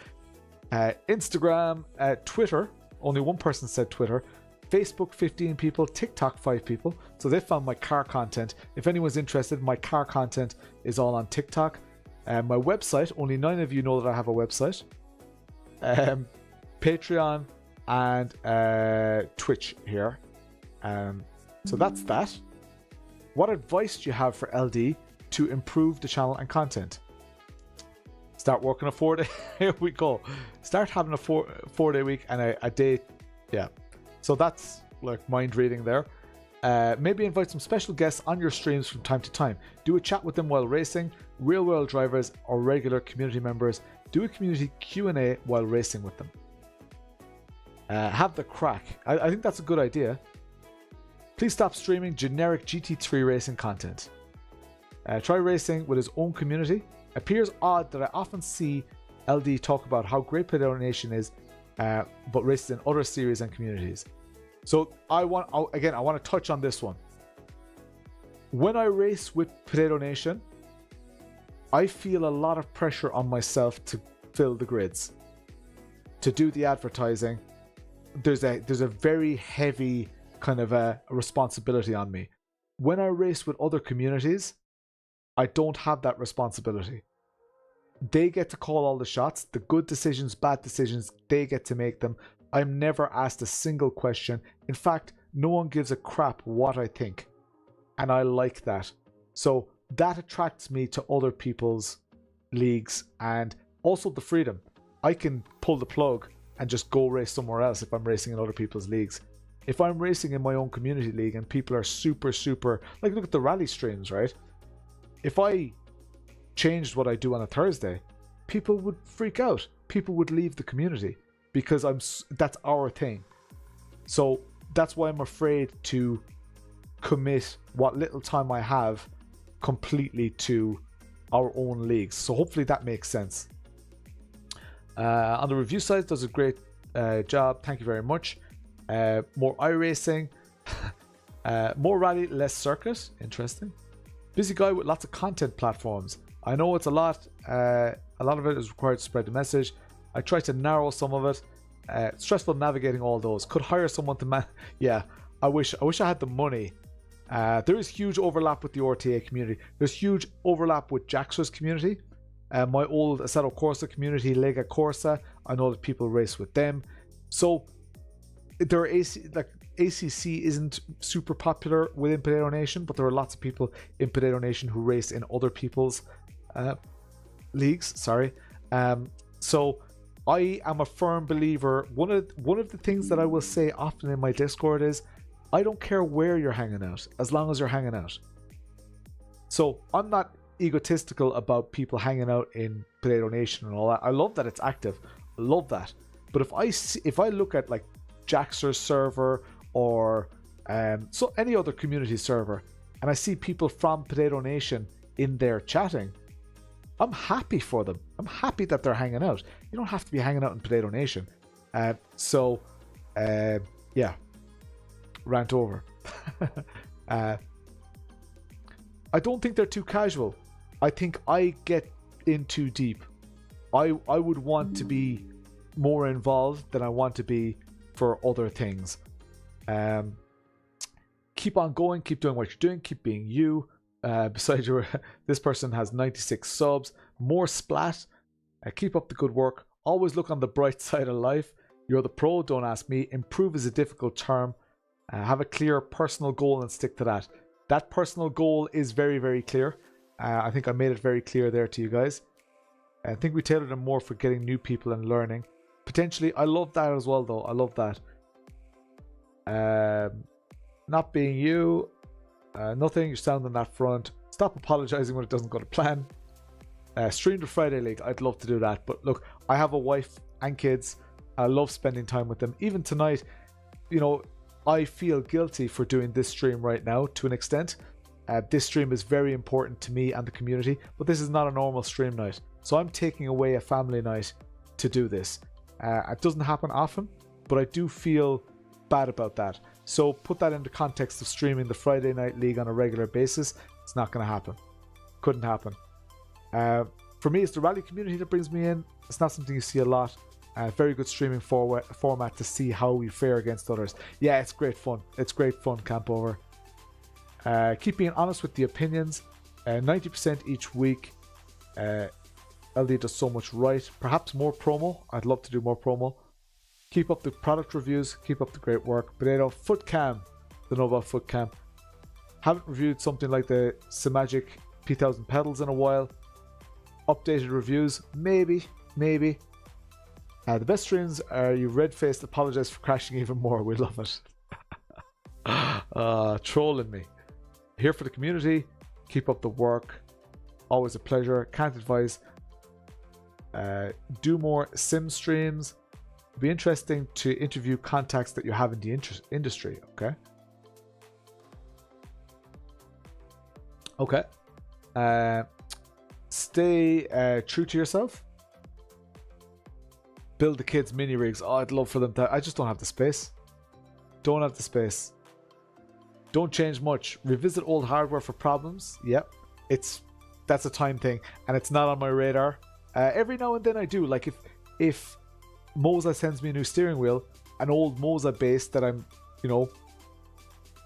Instagram, Twitter, only one person said Twitter. Facebook, 15 people. TikTok, 5 people. So they found my car content. If anyone's interested, my car content is all on TikTok. My website, only 9 of you know that I have a website. Patreon and Twitch here. So that's that. What advice do you have for LD to improve the channel and content? Start working a 4-day. Here we go. Start having a 4-day week and a day. Yeah. So that's like mind reading there. Maybe invite some special guests on your streams from time to time. Do a chat with them while racing. Real world drivers or regular community members. Do a community Q&A while racing with them. Have the crack. I think that's a good idea. Please stop streaming generic GT3 racing content. Try racing with his own community. Appears odd that I often see LD talk about how great Potato Nation is, but races in other series and communities. So I want to touch on this one. When I race with Potato Nation, I feel a lot of pressure on myself to fill the grids, to do the advertising. There's a very heavy kind of a responsibility on me. When I race with other communities, I don't have that responsibility. They get to call all the shots, the good decisions, bad decisions, they get to make them. I'm never asked a single question. In fact, no one gives a crap what I think. And I like that. So that attracts me to other people's leagues, and also the freedom. I can pull the plug and just go race somewhere else if I'm racing in other people's leagues. If I'm racing in my own community league and people are super, like look at the rally streams, right? If I changed what I do on a Thursday, people would freak out. People would leave the community because that's our thing. So that's why I'm afraid to commit what little time I have completely to our own leagues. So hopefully that makes sense. On the review side, does a great job. Thank you very much. More iRacing, more rally, less circuit. Interesting. Busy guy with lots of content platforms. I know it's a lot of it is required to spread the message. I try to narrow some of it. Stressful navigating all those. Could hire someone to yeah, I wish I had the money. There is huge overlap with the RTA community. There's huge overlap with Jaxer's community. My old Assetto Corsa community, Lega Corsa, I know that people race with them. So there are ACC isn't super popular within Potato Nation, but there are lots of people in Potato Nation who race in other people's leagues. Sorry. So I am a firm believer. One of the things that I will say often in my Discord is, I don't care where you're hanging out, as long as you're hanging out. So I'm not egotistical about people hanging out in Potato Nation and all that. I love that it's active. I love that. But if I look at like Jaxer's server or so any other community server, and I see people from Potato Nation in there chatting, I'm happy for them. I'm happy that they're hanging out. You don't have to be hanging out in Potato Nation. Yeah. Rant over. I don't think they're too casual. I think I get in too deep. I would want to be more involved than I want to be for other things. Keep on going, keep doing what you're doing, keep being you. Besides, this person has 96 subs, more splat. Keep up the good work. Always look on the bright side of life. You're the pro, don't ask me. Improve is a difficult term. Have a clear personal goal and stick to that. That personal goal is very, very clear. I think I made it very clear there to you guys. I think we tailored them more for getting new people and learning. Potentially, I love that as well, though. I love that. Not being you. Nothing. You're sound on that front. Stop apologizing when it doesn't go to plan. Stream the Friday League. I'd love to do that. But look, I have a wife and kids. I love spending time with them. Even tonight, you know, I feel guilty for doing this stream right now to an extent. This stream is very important to me and the community, but this is not a normal stream night. So I'm taking away a family night to do this. It doesn't happen often, but I do feel bad about that. So put that into context of streaming the Friday Night League on a regular basis. It's not going to happen. Couldn't happen. For me, it's the rally community that brings me in. It's not something you see a lot. Very good streaming format to see how we fare against others. Yeah, it's great fun. It's great fun, Camp Over. Keep being honest with the opinions. 90% each week. LD does so much right. Perhaps more promo. I'd love to do more promo. Keep up the product reviews. Keep up the great work. Potato, foot cam. Don't know about foot cam. Haven't reviewed something like the Simagic P1000 pedals in a while. Updated reviews. Maybe. The best streams are you red-faced apologize for crashing even more. We love it. Trolling me. Here for the community. Keep up the work. Always a pleasure. Can't advise. Do more sim streams. It'd be interesting to interview contacts that you have in the industry. Okay. Stay true to yourself. Build the kids mini rigs. Oh, I'd love for them to. I just don't have the space. Don't have the space. Don't change much. Revisit old hardware for problems. Yep. That's a time thing, and it's not on my radar. Every now and then I do. Like if Moza sends me a new steering wheel, an old Moza base that I'm,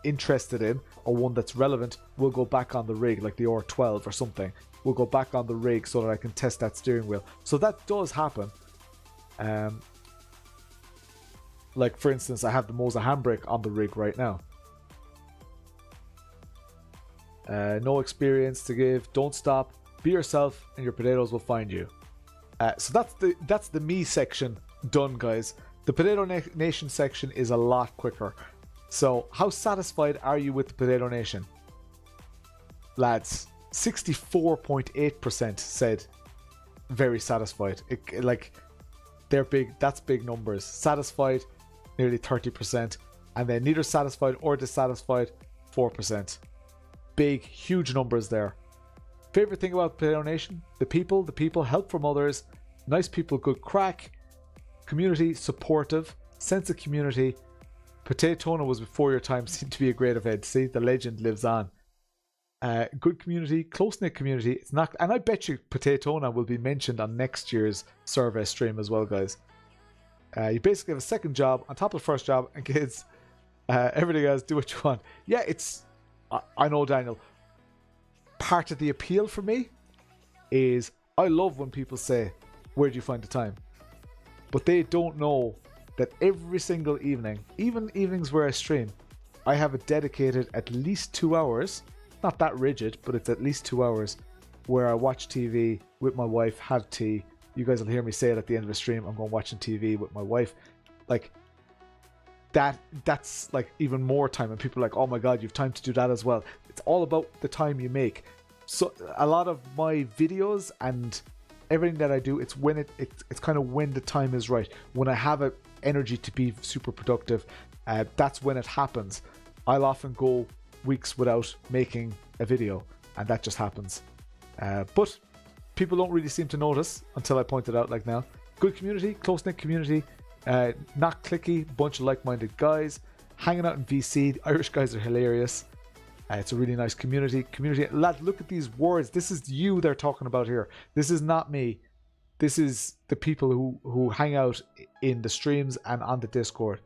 interested in, or one that's relevant, will go back on the rig, like the R12 or something. We'll go back on the rig so that I can test that steering wheel. So that does happen. Like for instance, I have the Moza handbrake on the rig right now. No experience to give. Don't stop. Be yourself, and your potatoes will find you. So that's the me section done, guys. The Potato Nation section is a lot quicker. So, how satisfied are you with the Potato Nation, lads? 64.8% said very satisfied. They're big. That's big numbers. Satisfied, nearly 30%, and then neither satisfied or dissatisfied, 4%. Big, huge numbers there. Favorite thing about Potato Nation? The people, help from others, nice people, good crack, community, supportive, sense of community. PotatoTony was before your time, seemed to be a great event. See, the legend lives on. Good community, close-knit community. It's not, and I bet you Potatona will be mentioned on next year's survey stream as well, guys. You basically have a second job on top of the first job, and kids, everything else, do what you want. Yeah, it's, I know, Daniel. Part of the appeal for me is I love when people say, where do you find the time? But they don't know that every single evening, even evenings where I stream, I have a dedicated at least 2 hours, not that rigid, but it's at least 2 hours, where I watch TV with my wife, have tea. You guys will hear me say it at the end of the stream, I'm going watching TV with my wife. Like, that's like even more time, and people are like, oh my god, you've time to do that as well. It's all about the time you make. So a lot of my videos and everything that I do, it's when it's kind of when the time is right, when I have a energy to be super productive. That's when it happens. I'll often go weeks without making a video, and that just happens. But people don't really seem to notice until I point it out, like now. Good community, close-knit community, not clicky, bunch of like-minded guys, hanging out in VC. The Irish guys are hilarious. It's a really nice community. Lad, look at these words. This is you they're talking about here. This is not me. This is the people who hang out in the streams and on the Discord.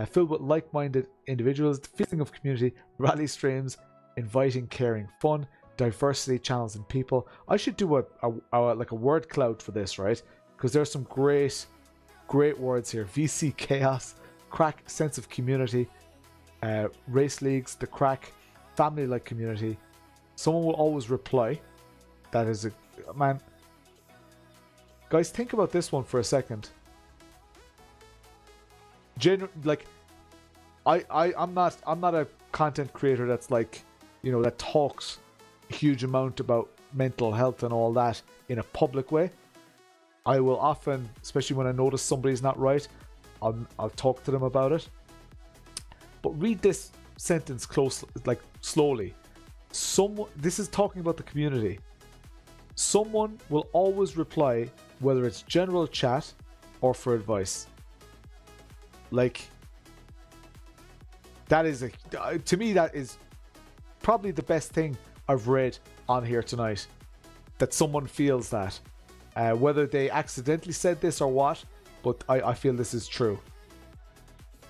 Filled with like-minded individuals, the feeling of community, rally streams, inviting, caring, fun, diversity, channels, and people. I should do a word cloud for this, right? Because there's some great words here. VC chaos, crack, sense of community, race leagues, the crack, family-like community. Someone will always reply. That is a man. Guys, think about this one for a second. Like, I'm not a content creator that's like, you know, that talks a huge amount about mental health and all that in a public way. I will often, especially when I notice somebody's not right, I'll talk to them about it. But read this sentence slowly. This is talking about the community. Someone will always reply, whether it's general chat or for advice. Like, that is to me, that is probably the best thing I've read on here tonight. That someone feels that, whether they accidentally said this or what, but I feel this is true.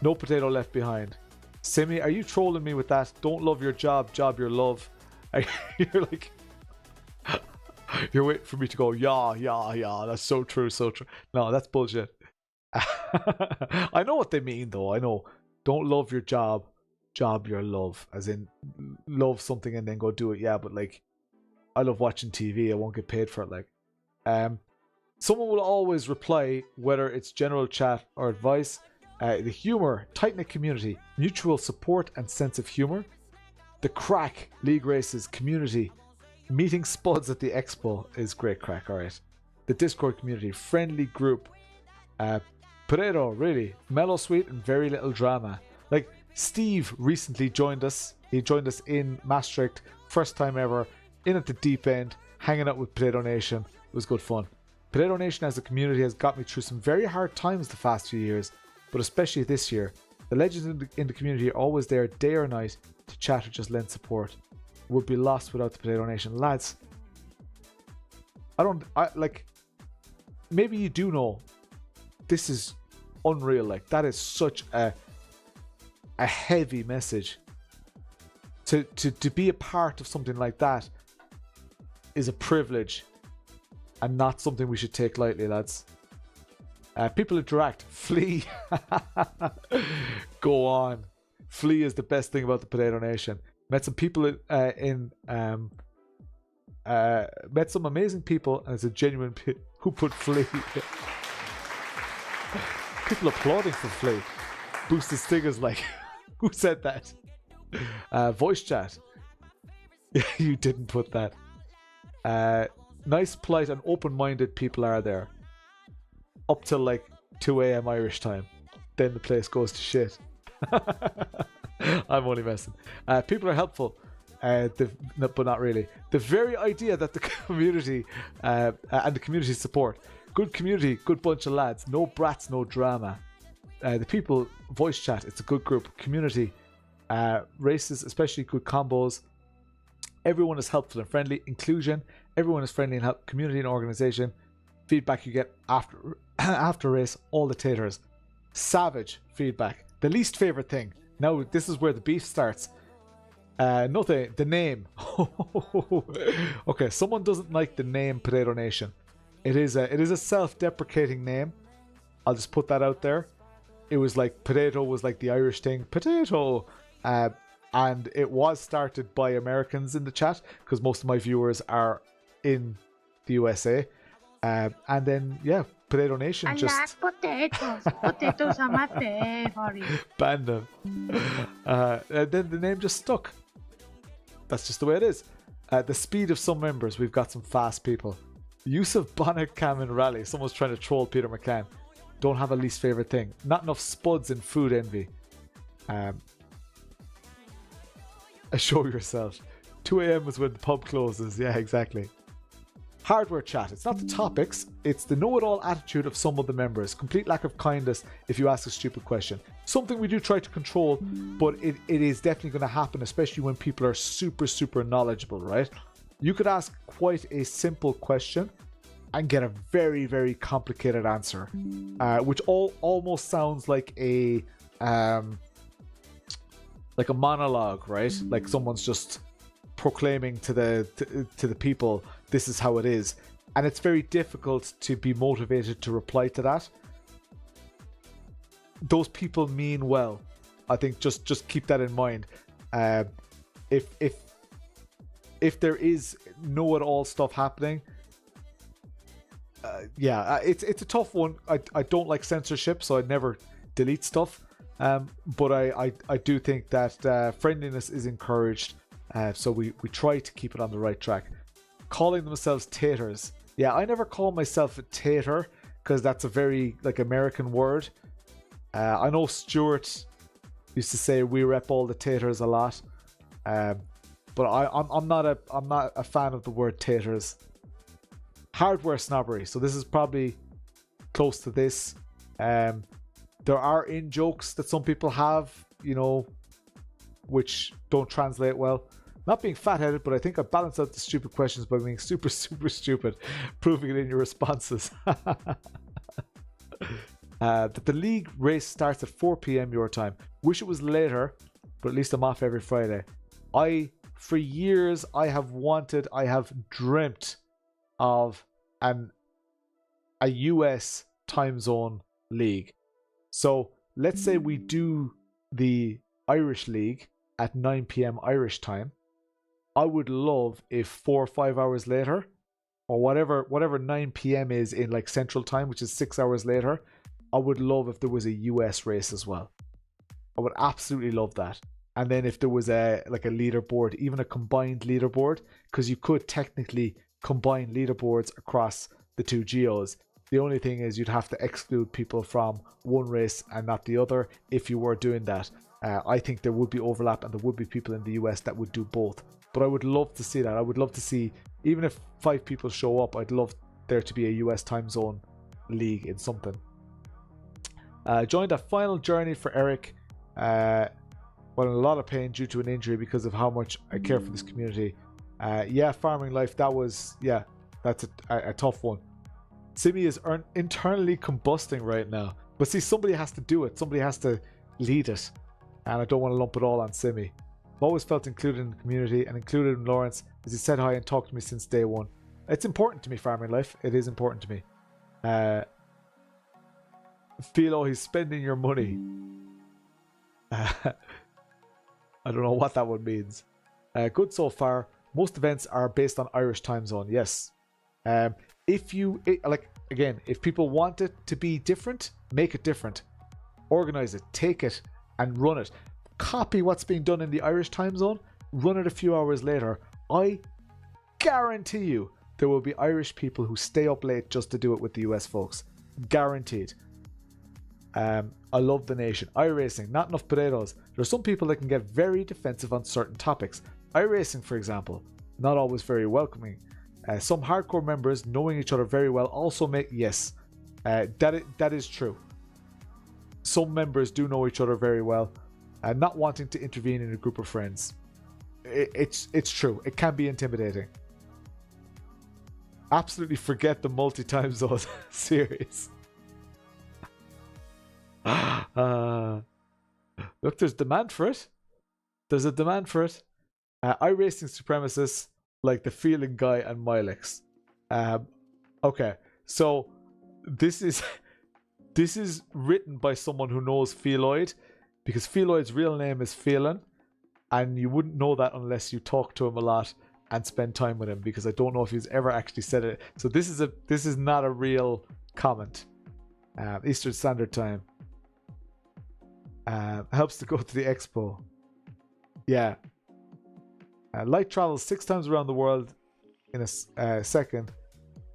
No potato left behind. Simi, are you trolling me with that? Don't love your job your love. You're like, you're waiting for me to go, yeah, that's so true. No, that's bullshit. I know what they mean though. I know, don't love your job your love, as in love something and then go do it. Yeah, but like, I love watching TV, I won't get paid for it. Like, someone will always reply, whether it's general chat or advice. The humor, tight-knit community, mutual support and sense of humor. The crack, league races, community, meeting spuds at the expo is great crack. All right. The Discord community, friendly group. Potato, really mellow, sweet, and very little drama. Like, Steve recently joined us. He joined us in Maastricht, first time ever, in at the deep end, hanging out with Potato Nation. It was good fun. Potato Nation as a community has got me through some very hard times the past few years, but especially this year. The legends in the community are always there, day or night, to chat or just lend support. Would be lost without the Potato Nation. Lads, maybe you do know, this is unreal. Like, that is such a heavy message. To be a part of something like that is a privilege and not something we should take lightly, lads. People interact. Flea. Go on. Flea is the best thing about the Potato Nation. Met some people met some amazing people, and it's a genuine who put Flea. People applauding for Flea. Boosted stickers like, who said that? Voice chat. You didn't put that. Nice, polite, and open-minded people are there. Up till like 2 a.m. Irish time. Then the place goes to shit. I'm only messing. People are helpful, but not really. The very idea that the community and the community support. Good community, good bunch of lads. No brats, no drama. The people voice chat. It's a good group. Community. Races, especially good combos. Everyone is helpful and friendly. Inclusion. Everyone is friendly and help. Community and organization. Feedback you get after after race. All the taters. Savage feedback. The least favorite thing. Now this is where the beef starts. Nothing. The name. Okay, someone doesn't like the name Potato Nation. It is a self-deprecating name. I'll just put that out there. It was like potato was like the Irish thing. Potato. And it was started by Americans in the chat because most of my viewers are in the USA. And then, yeah, Potato Nation I just... like potatoes. Potatoes are my favorite. banned them. And then the name just stuck. That's just the way it is. The speed of some members. We've got some fast people. Use of bonnet cam in rally. Someone's trying to troll Peter McCann. Don't have a least favorite thing. Not enough spuds in food envy. Show yourself. 2 a.m. is when the pub closes. Yeah, exactly. Hardware chat. It's not the topics. It's the know-it-all attitude of some of the members. Complete lack of kindness if you ask a stupid question. Something we do try to control, but it is definitely going to happen, especially when people are super, super knowledgeable, right? You could ask quite a simple question and get a very, very complicated answer, which almost sounds like a monologue, right? Like someone's just proclaiming to the people, this is how it is, and it's very difficult to be motivated to reply to that. Those people mean well. I think just keep that in mind. If there is know-it-all stuff happening, it's a tough one. I don't like censorship, so I never delete stuff. But I do think that friendliness is encouraged. So we try to keep it on the right track. Calling themselves taters. Yeah, I never call myself a tater because that's a very American word. I know Stuart used to say we rep all the taters a lot. But I'm not a fan of the word taters. Hardware snobbery. So this is probably close to this. There are in-jokes that some people have, which don't translate well. Not being fat-headed, but I think I balance out the stupid questions by being super, super stupid, proving it in your responses. That the league race starts at 4 p.m. your time. Wish it was later, but at least I'm off every Friday. For years, I have dreamt of a US time zone league. So let's say we do the Irish league at 9 p.m. Irish time. I would love if 4 or 5 hours later, or whatever 9 p.m. is in Central time, which is 6 hours later, I would love if there was a US race as well. I would absolutely love that. And then if there was a leaderboard, even a combined leaderboard, because you could technically combine leaderboards across the two geos. The only thing is you'd have to exclude people from one race and not the other if you were doing that. I think there would be overlap and there would be people in the US that would do both. But I would love to see that. I would love to see, even if 5 people show up, I'd love there to be a US time zone league in something. Joined a final journey for Eric. But in a lot of pain due to an injury because of how much I care for this community. Farming life, that's a tough one. Simi is internally combusting right now. But see, somebody has to do it. Somebody has to lead it. And I don't want to lump it all on Simi. I've always felt included in the community and included in Lawrence as he said hi and talked to me since day one. It's important to me, farming life. It is important to me. Philo, he's spending your money. I don't know what that one means. Good so far. Most events are based on Irish time zone. Yes. If people want it to be different, make it different. Organize it, take it, and run it. Copy what's being done in the Irish time zone. Run it a few hours later. I guarantee you there will be Irish people who stay up late just to do it with the US folks. Guaranteed. I love the nation. iRacing, not enough potatoes. There are some people that can get very defensive on certain topics. iRacing, for example, not always very welcoming. Some hardcore members knowing each other very well also make... Yes, that is true. Some members do know each other very well, not wanting to intervene in a group of friends. it's true. It can be intimidating. Absolutely forget the multi-time zone series. Look, there's demand for it. There's a demand for it. iRacing supremacists like the Phelan guy and Milex. Okay, so this is written by someone who knows Pheloid, because Pheloid's real name is Phelan, and you wouldn't know that unless you talk to him a lot and spend time with him, because I don't know if he's ever actually said it. So this is not a real comment. Eastern Standard Time. Helps to go to the expo. Yeah. Light travels 6 times around the world in a second,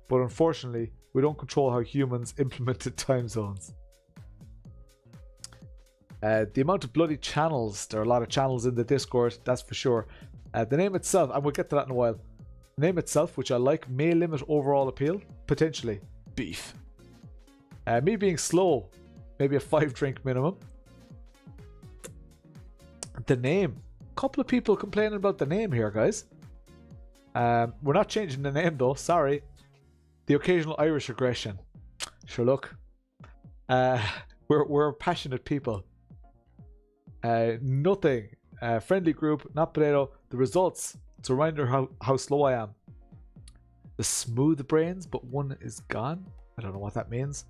but unfortunately we don't control how humans implemented time zones. The amount of bloody channels, there are a lot of channels in the Discord, that's for sure. The name itself, and we'll get to that in a while. The name itself, which I like, may limit overall appeal. Potentially. Beef. Me being slow, maybe a 5-drink minimum. The name. A couple of people complaining about the name here, guys. We're not changing the name though, sorry. The occasional Irish aggression. Sure, look. We're passionate people. Nothing. Friendly group, not potato. The results. It's a reminder how slow I am. The smooth brains, but one is gone. I don't know what that means.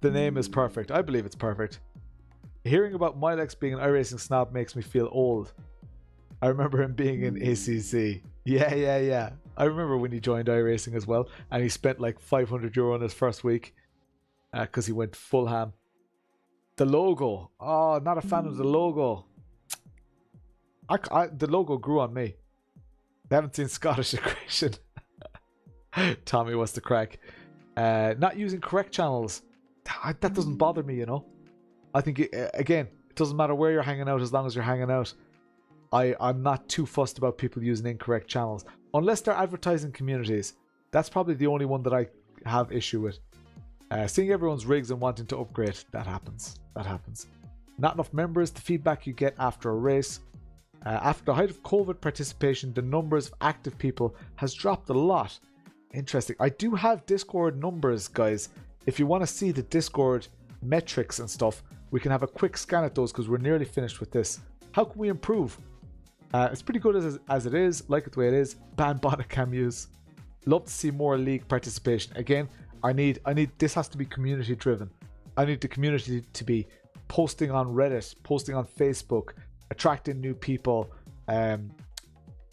The name is perfect. I believe it's perfect. Hearing about Milex being an iRacing snob makes me feel old. I remember him being in ACC. Yeah. I remember when he joined iRacing as well, and he spent like €500 on his first week because he went full ham. The logo. Oh, not a fan of the logo. The logo grew on me. They haven't seen Scottish aggression. Tommy, what's the crack? Not using correct channels. That doesn't bother me, you know. I think, again, it doesn't matter where you're hanging out as long as you're hanging out. I'm not too fussed about people using incorrect channels. Unless they're advertising communities. That's probably the only one that I have issue with. Seeing everyone's rigs and wanting to upgrade. That happens. Not enough members. The feedback you get after a race. After the height of COVID participation, the numbers of active people has dropped a lot. Interesting. I do have Discord numbers, guys. If you want to see the Discord metrics and stuff, we can have a quick scan at those because we're nearly finished with this. How can we improve? It's pretty good as it is. Like it the way it is. Ban bonnet cameos. Love to see more league participation. Again, I need this has to be community driven. I need the community to be posting on Reddit, posting on Facebook, attracting new people,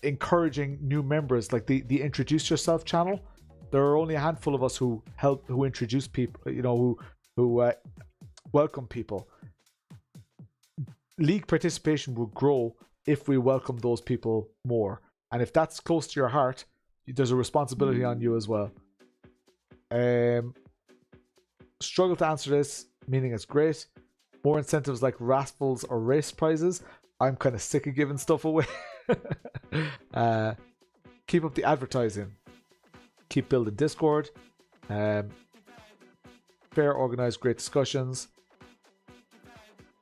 encouraging new members, like the Introduce Yourself channel. There are only a handful of us who introduce people, you know, who welcome people. League participation will grow if we welcome those people more. And if that's close to your heart, there's a responsibility on you as well. Struggle to answer this, meaning it's great. More incentives like raffles or race prizes. I'm kind of sick of giving stuff away. Keep up the advertising. Keep building Discord. Fair, organized, great discussions.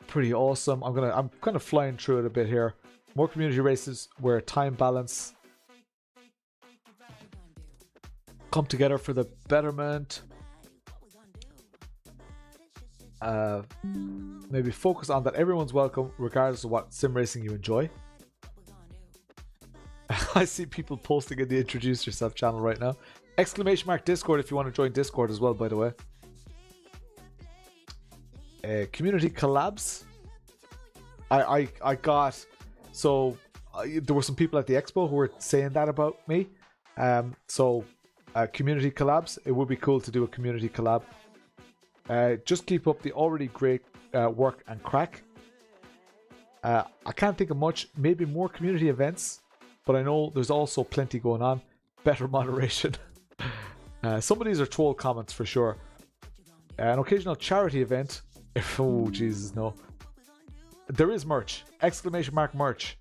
Pretty awesome. I'm kind of flying through it a bit here. More community races where time balance come together for the betterment. Maybe focus on that everyone's welcome regardless of what sim racing you enjoy. I see people posting in the Introduce Yourself channel right now. Exclamation mark Discord if you want to join Discord as well, by the way. Community collabs. I got, so there were some people at the expo who were saying that about me. Community collabs. It would be cool to do a community collab. Just keep up the already great work and crack. I can't think of much. Maybe more community events, but I know there's also plenty going on. Better moderation. Some of these are troll comments for sure. An occasional charity event. Oh Jesus, no. There is merch. Exclamation mark merch.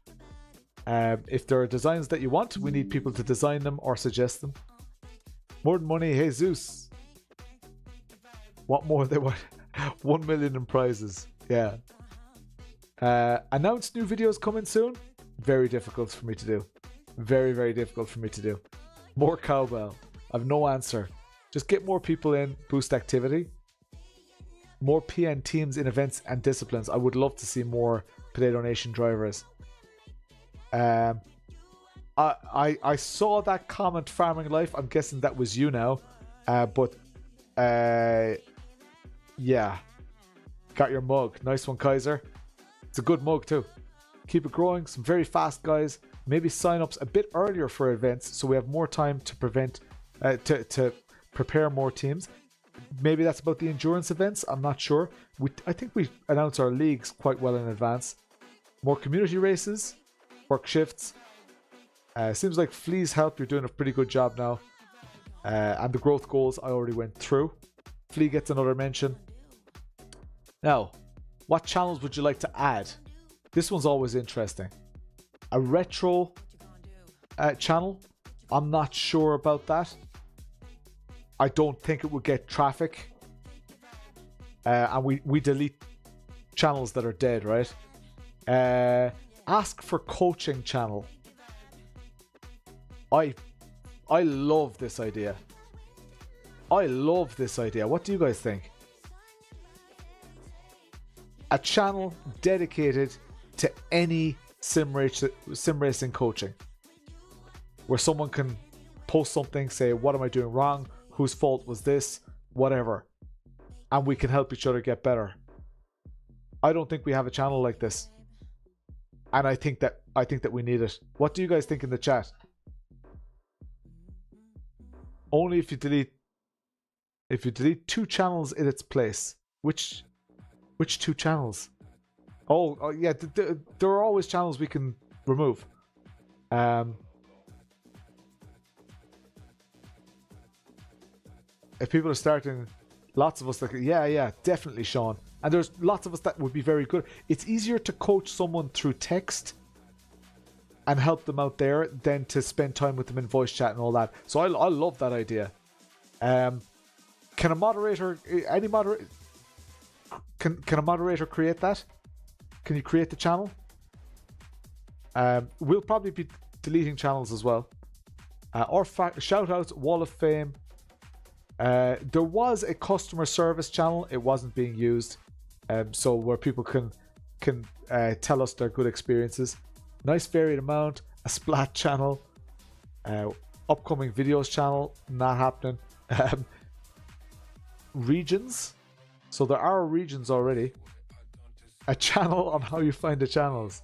If there are designs that you want, we need people to design them or suggest them. More than money, Jesus. What more they want? 1 million in prizes. Yeah. Announced new videos coming soon. Very difficult for me to do. Very, very difficult for me to do. More cowbell. I've no answer. Just get more people in, boost activity. More PN teams in events and disciplines. I would love to see more Potato Nation drivers. I saw that comment, Farming Life. I'm guessing that was you now. Yeah. Got your mug. Nice one, Kaiser. It's a good mug too. Keep it growing. Some very fast guys. Maybe sign-ups a bit earlier for events so we have more time to prepare more teams. Maybe that's about the endurance events. I'm not sure. I think we announce our leagues quite well in advance. More community races. Work shifts. Seems like Flea's help. You're doing a pretty good job now. And the growth goals I already went through. Flea gets another mention. Now, what channels would you like to add? This one's always interesting. A retro channel. I'm not sure about that. I don't think it would get traffic. And we delete channels that are dead, right? Ask for coaching channel. I love this idea. I love this idea. What do you guys think? A channel dedicated to any sim racing coaching, where someone can post something, say, what am I doing wrong? Whose fault was this? Whatever. And we can help each other get better. I don't think we have a channel like this. And I think that we need it. What do you guys think in the chat? Only if you delete two channels in its place. Which two channels? Oh yeah, there are always channels we can remove. If people are starting, lots of us like, yeah, definitely, Sean. And there's lots of us that would be very good. It's easier to coach someone through text and help them out there than to spend time with them in voice chat and all that. So I love that idea. Can a moderator, can a moderator create that? Can you create the channel? We'll probably be deleting channels as well. Or shout outs, Wall of Fame. There was a customer service channel. It wasn't being used. So where people can tell us their good experiences. Nice varied amount. A splat channel. Upcoming videos channel. Not happening. Regions. So there are regions already. A channel on how you find the channels.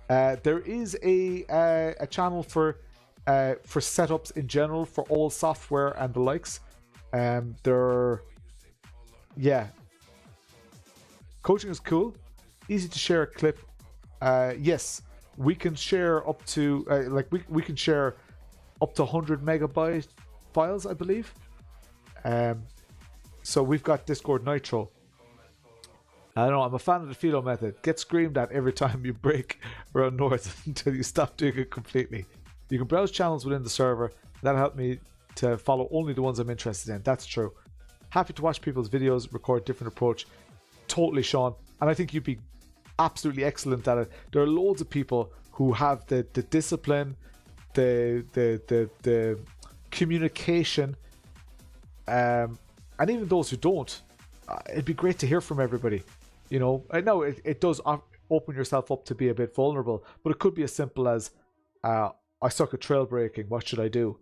There is a channel for setups in general for all software and the likes. Coaching is cool. Easy to share a clip. Yes, we can share up to we can share up to 100 megabyte files, I believe. So we've got Discord Nitro. I don't know, I'm a fan of the Philo method. Get screamed at every time you break around north until you stop doing it completely. You can browse channels within the server. That'll help me to follow only the ones I'm interested in. That's true. Happy to watch people's videos, record different approach. Totally, Sean. And I think you'd be absolutely excellent at it. There are loads of people who have the discipline, the communication, and even those who don't. It'd be great to hear from everybody. You know, I know it does open yourself up to be a bit vulnerable, but it could be as simple as I suck at trail breaking, what should I do?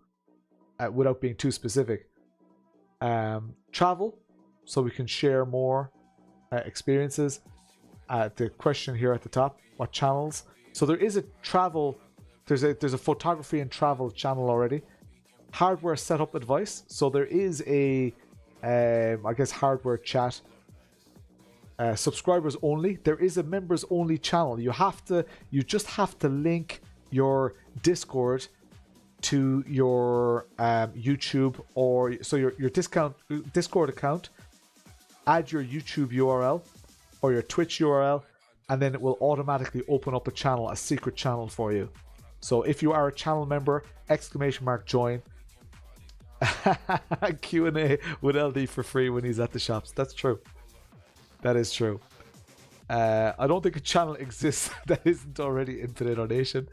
Without being too specific. Travel, so we can share more experiences. The question here at the top, what channels? So there is a travel, there's a photography and travel channel already. Hardware setup advice, so there is a I guess hardware chat. Subscribers only. There is a members only channel. You just have to link your Discord to your YouTube, or so your Discord account. Add your YouTube URL or your Twitch URL, and then it will automatically open up a channel, a secret channel for you. So if you are a channel member, !join. Q&A with LD for free when he's at the shops. That's true. That is true. I don't think a channel exists that isn't already Infinite Donation.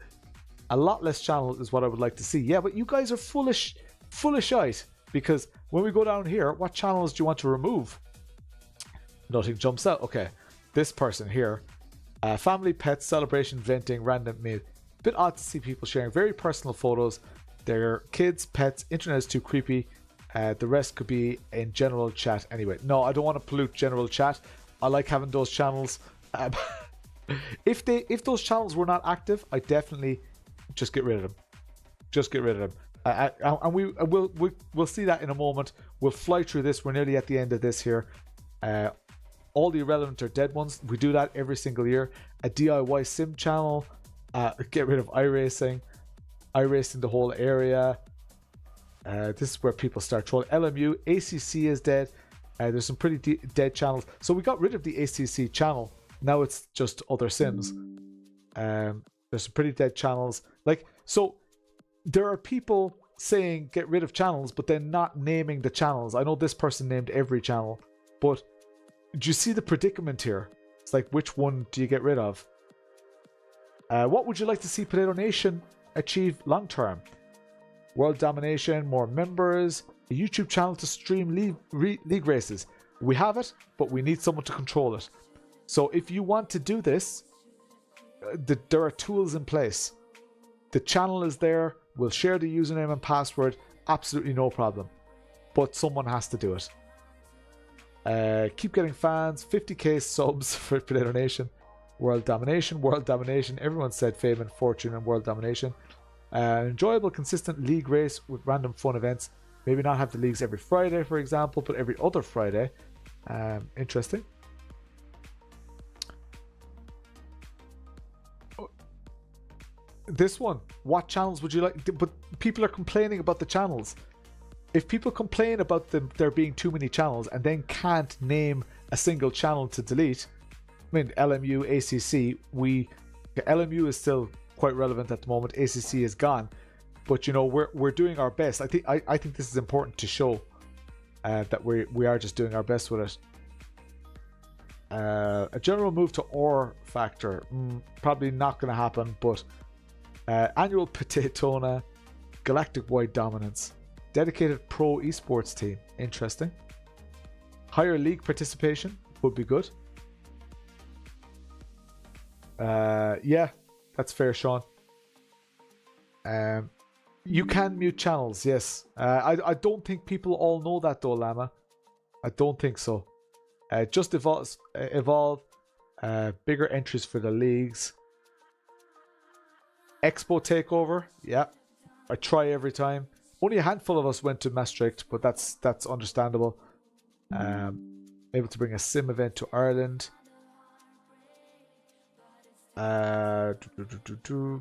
A lot less channel is what I would like to see. Yeah, but you guys are full of shite. Because when we go down here, what channels do you want to remove? Nothing jumps out. Okay, this person here. Family, pets, celebration, venting, random meal. Bit odd to see people sharing very personal photos. Their kids, pets, internet is too creepy. The rest could be in general chat anyway. No, I don't want to pollute general chat. I like having those channels. If those channels were not active, I definitely just get rid of them. Just get rid of them. And we'll see that in a moment. We'll fly through this. We're nearly at the end of this here. All the irrelevant or dead ones. We do that every single year. A DIY sim channel. Get rid of iRacing. iRacing the whole area. This is where people start trolling. LMU. ACC is dead. There's some pretty dead channels. So we got rid of the ACC channel. Now it's just other sims. There's some pretty dead channels. Like, so there are people saying get rid of channels, but then not naming the channels. I know this person named every channel, but do you see the predicament here? It's like, which one do you get rid of? What would you like to see Potato Nation achieve long term? World domination, more members, a YouTube channel to stream league races. We have it, but we need someone to control it. So if you want to do this, there are tools in place. The channel is there. We'll share the username and password. Absolutely no problem. But someone has to do it. Keep getting fans. 50k subs for Potato Nation. World domination. World domination. Everyone said fame and fortune and world domination. Enjoyable, consistent league race with random fun events. Maybe not have the leagues every Friday, for example, but every other Friday. Interesting. This one, what channels would you like? But people are complaining about the channels. If people complain about there being too many channels and then can't name a single channel to delete, I mean, LMU, ACC, LMU is still quite relevant at the moment. ACC is gone, but you know, we're doing our best. I think this is important to show that we are just doing our best with it. A general move to ore factor, probably not going to happen, but annual Potatona, galactic wide dominance, dedicated pro esports team, interesting. Higher league participation would be good. Yeah, that's fair, Sean. You can mute channels, yes. I don't think people all know that though, Llama. I don't think so. Just evolve. Bigger entries for the leagues. Expo takeover, yeah. I try every time. Only a handful of us went to Maastricht, but that's understandable. Able to bring a sim event to Ireland.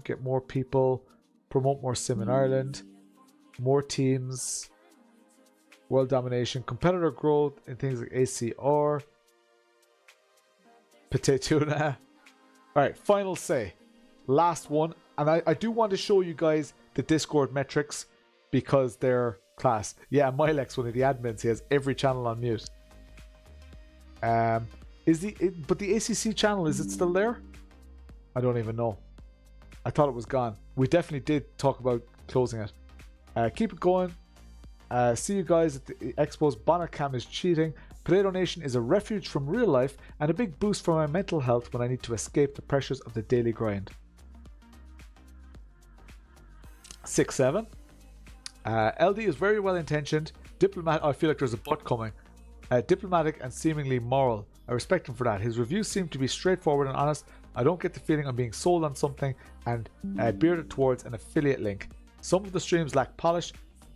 Get more people. Promote more sim in Ireland. More teams. World domination. Competitor growth in things like ACR. Potatuna. Alright, final say. Last one. And I do want to show you guys the Discord metrics because they're class. Yeah, Milex, one of the admins, he has every channel on mute. But the ACC channel, is it still there? I don't even know. I thought it was gone. We definitely did talk about closing it. Keep it going. See you guys at the expos. Bonner Cam is cheating. Potato Nation is a refuge from real life and a big boost for my mental health when I need to escape the pressures of the daily grind. 6-7. LD is very well intentioned. Diplomatic. I feel like there's a butt coming. Diplomatic and seemingly moral. I respect him for that. His reviews seem to be straightforward and honest. I don't get the feeling I'm being sold on something and bearded towards an affiliate link. Some of the streams lack polish,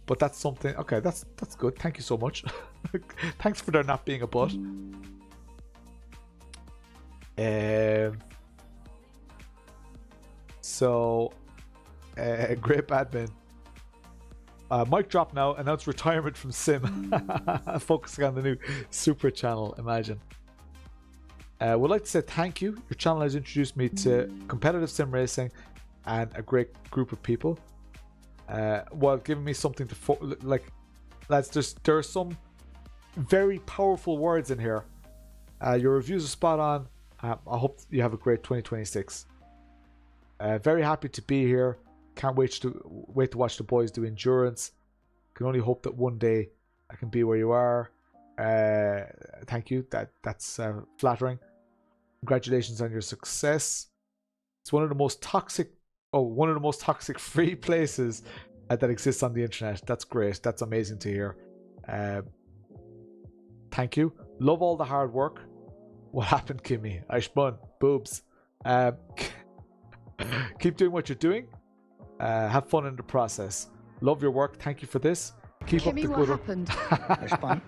but that's something. Okay, that's good. Thank you so much. Thanks for there not being a butt. Great admin. Mic drop now. Announced retirement from Sim. Focusing on the new Super channel. Imagine. Would like to say thank you. Your channel has introduced me to competitive sim racing and a great group of people. While giving me something to like, lads. There are some very powerful words in here. Your reviews are spot on. I hope you have a great 2026. Very happy to be here. Can't wait to watch the boys do endurance. Can only hope that one day I can be where you are. Thank you. That's flattering. Congratulations on your success. It's one of the most toxic free places that exists on the internet. That's great. That's amazing to hear. Thank you. Love all the hard work. What happened, Kimmy? I spun. Boobs. Keep doing what you're doing. Have fun in the process. Love your work. Thank you for this. Keep Kimmy, up what the happened? I spun.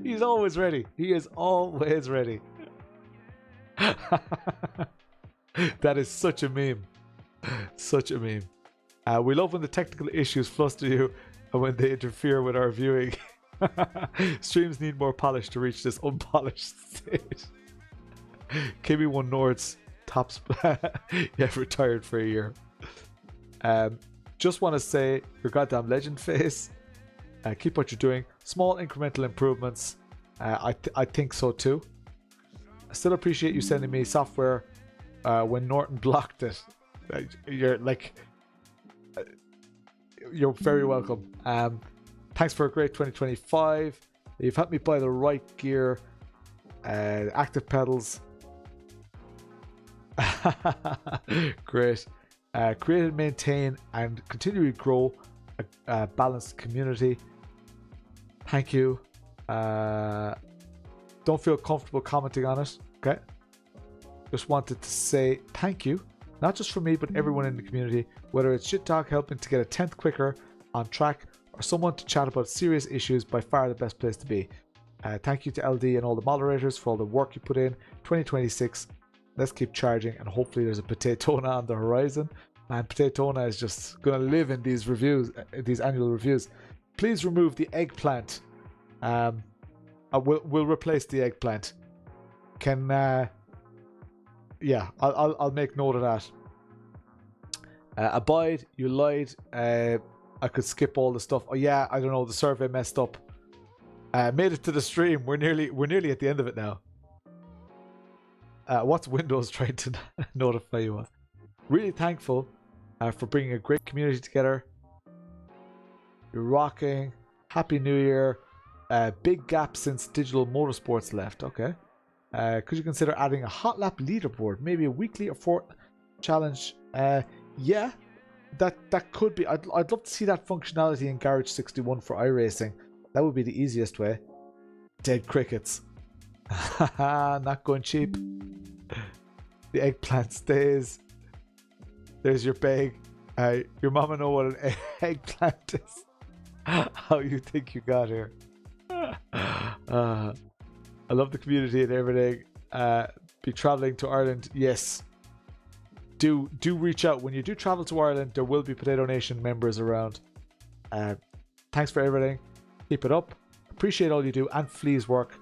He's always ready. He is always ready. That is such a meme. Such a meme. We love when the technical issues fluster you and when they interfere with our viewing. Streams need more polish to reach this unpolished state. Kimmy won Nord's tops. Yeah, retired for a year. Just want to say, your goddamn legend face. Keep what you're doing. Small incremental improvements. I think so too. I still appreciate you sending me software when Norton blocked it. You're very welcome. Thanks for a great 2025. You've helped me buy the right gear, active pedals. Great. Create and maintain and continue to grow a balanced community. Thank you. Don't feel comfortable commenting on it. Okay. Just wanted to say thank you, not just for me, but everyone in the community, whether it's shit talk helping to get a 10th quicker on track or someone to chat about serious issues. By far the best place to be. Thank you to LD and all the moderators for all the work you put in. 2026, let's keep charging, and hopefully there's a Potatona on the horizon. And Potatona is just going to live in these reviews, these annual reviews. Please remove the eggplant. We'll replace the eggplant. Yeah, I'll make note of that. Abide, you lied. I could skip all the stuff. Oh yeah, I don't know. The survey messed up. Made it to the stream. We're nearly at the end of it now. What's Windows trying to notify you of? Really thankful for bringing a great community together. You're rocking. Happy New Year. Big gap since Digital Motorsports left. Okay. Could you consider adding a hot lap leaderboard? Maybe a weekly or fortnightly challenge? Yeah. That could be. I'd love to see that functionality in Garage 61 for iRacing. That would be the easiest way. Dead crickets. Not going cheap. The eggplant stays. There's your bag. Your mama know what an eggplant is. How you think you got here? I love the community and everything. Be traveling to Ireland. Yes. Do reach out. When you do travel to Ireland, there will be Potato Nation members around. Thanks for everything. Keep it up. Appreciate all you do and Flea's work,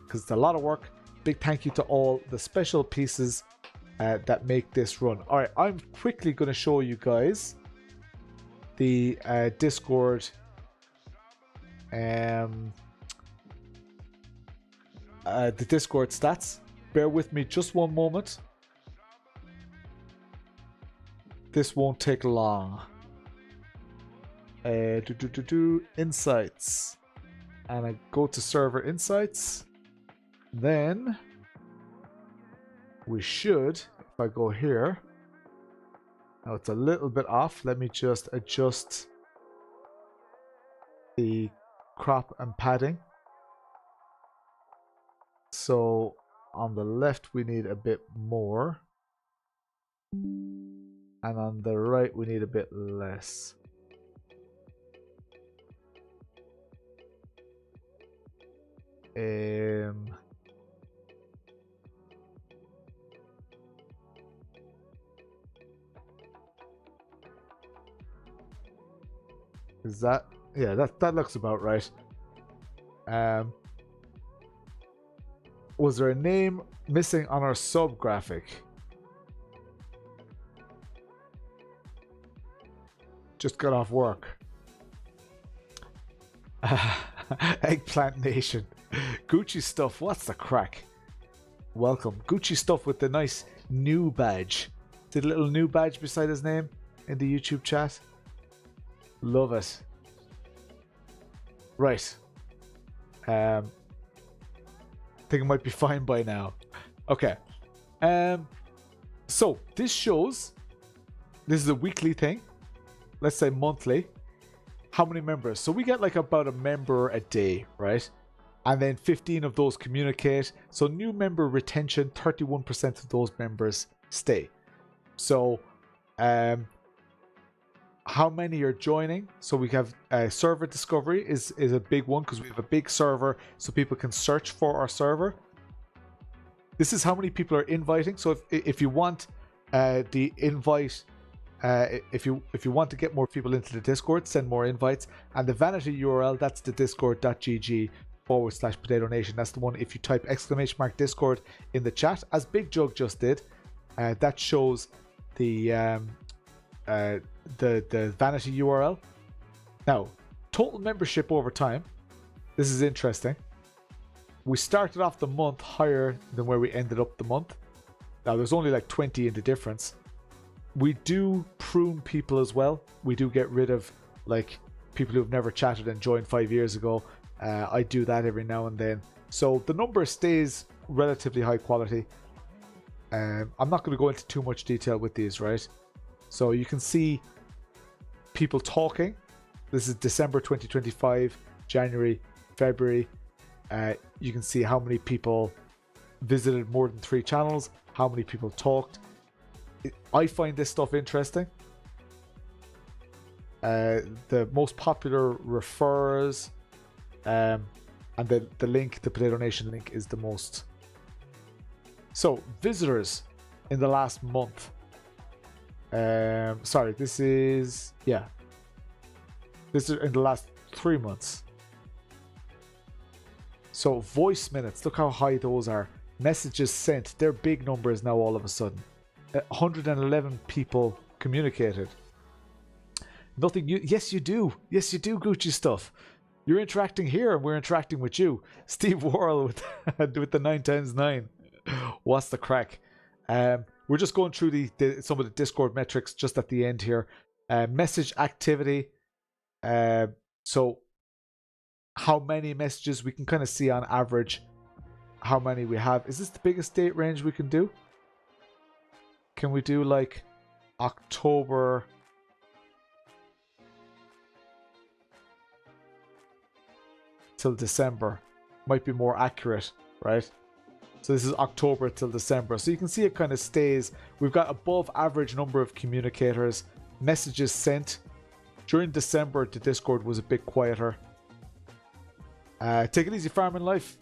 because it's a lot of work. Big thank you to all the special pieces that make this run. Alright, I'm quickly going to show you guys the Discord the Discord stats. Bear with me just one moment. This won't take long. Insights, and I go to server insights. Then we should, if I go here, now it's a little bit off. Let me just adjust the crop and padding. So on the left we need a bit more, and on the right we need a bit less. Is that, yeah, that looks about right. Was there a name missing on our sub graphic? Just got off work. Eggplant Nation. Gucci stuff, what's the crack? welcome. Gucci stuff with the nice new badge. See the little new badge beside his name in the YouTube chat? Love it. Right. I think it might be fine by now. Okay. So this shows, this is a weekly thing. Let's say monthly. How many members? So we get like about a member a day, right? And then 15 of those communicate. So new member retention, 31% of those members stay. So how many are joining? So we have server discovery is a big one because we have a big server so people can search for our server. This is how many people are inviting. So if you want the invite, if you want to get more people into the Discord, send more invites. And the vanity URL, that's the discord.gg/potato nation. That's the one. If you type !Discord in the chat, as Big Jug just did, that shows the vanity URL. Now, total membership over time. This is interesting. We started off the month higher than where we ended up the month. Now, there's only like 20 in the difference. We do prune people as well. We do get rid of like people who've never chatted and joined 5 years ago. I do that every now and then. So the number stays relatively high quality. I'm not going to go into too much detail with these, right? So you can see people talking. This is December 2025, January, February. You can see how many people visited more than 3 channels, how many people talked. I find this stuff interesting. The most popular refers, and the link, the Potato Nation link, is the most. So visitors in the last month. Sorry, this is in the last 3 months. So voice minutes, look how high those are. Messages sent, they're big numbers now all of a sudden. 111 people communicated. Nothing new. Yes, you do. Yes, you do, Gucci stuff. You're interacting here and we're interacting with you. Steve Worrell with the 9 times 9. What's the crack? We're just going through some of the Discord metrics just at the end here. Message activity. So how many messages we can kind of see on average how many we have. Is this the biggest date range we can do? Can we do like October till December? Might be more accurate, right? So this is October till December. So you can see it kind of stays. We've got above average number of communicators. Messages sent. During December, the Discord was a bit quieter. Take it easy, farming life.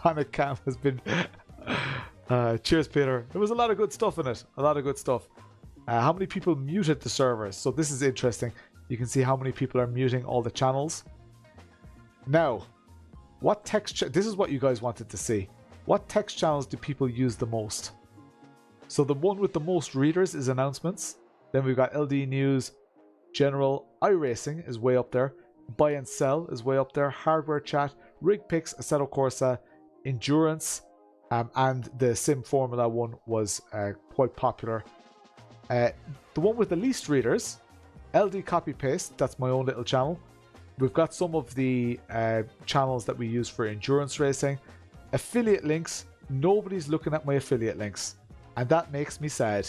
Bonnet Cam has been... cheers, Peter. There was a lot of good stuff in it. A lot of good stuff. How many people muted the servers? So this is interesting. You can see how many people are muting all the channels. Now, what text... This is what you guys wanted to see. What text channels do people use the most? So the one with the most readers is announcements. Then we've got LD News, General, iRacing is way up there. Buy and Sell is way up there. Hardware Chat, Rig Picks, Assetto Corsa, Endurance, and the Sim Formula 1 was quite popular. The one with the least readers, LD Copy Paste, that's my own little channel. We've got some of the channels that we use for endurance racing. Affiliate links, nobody's looking at my affiliate links. And that makes me sad.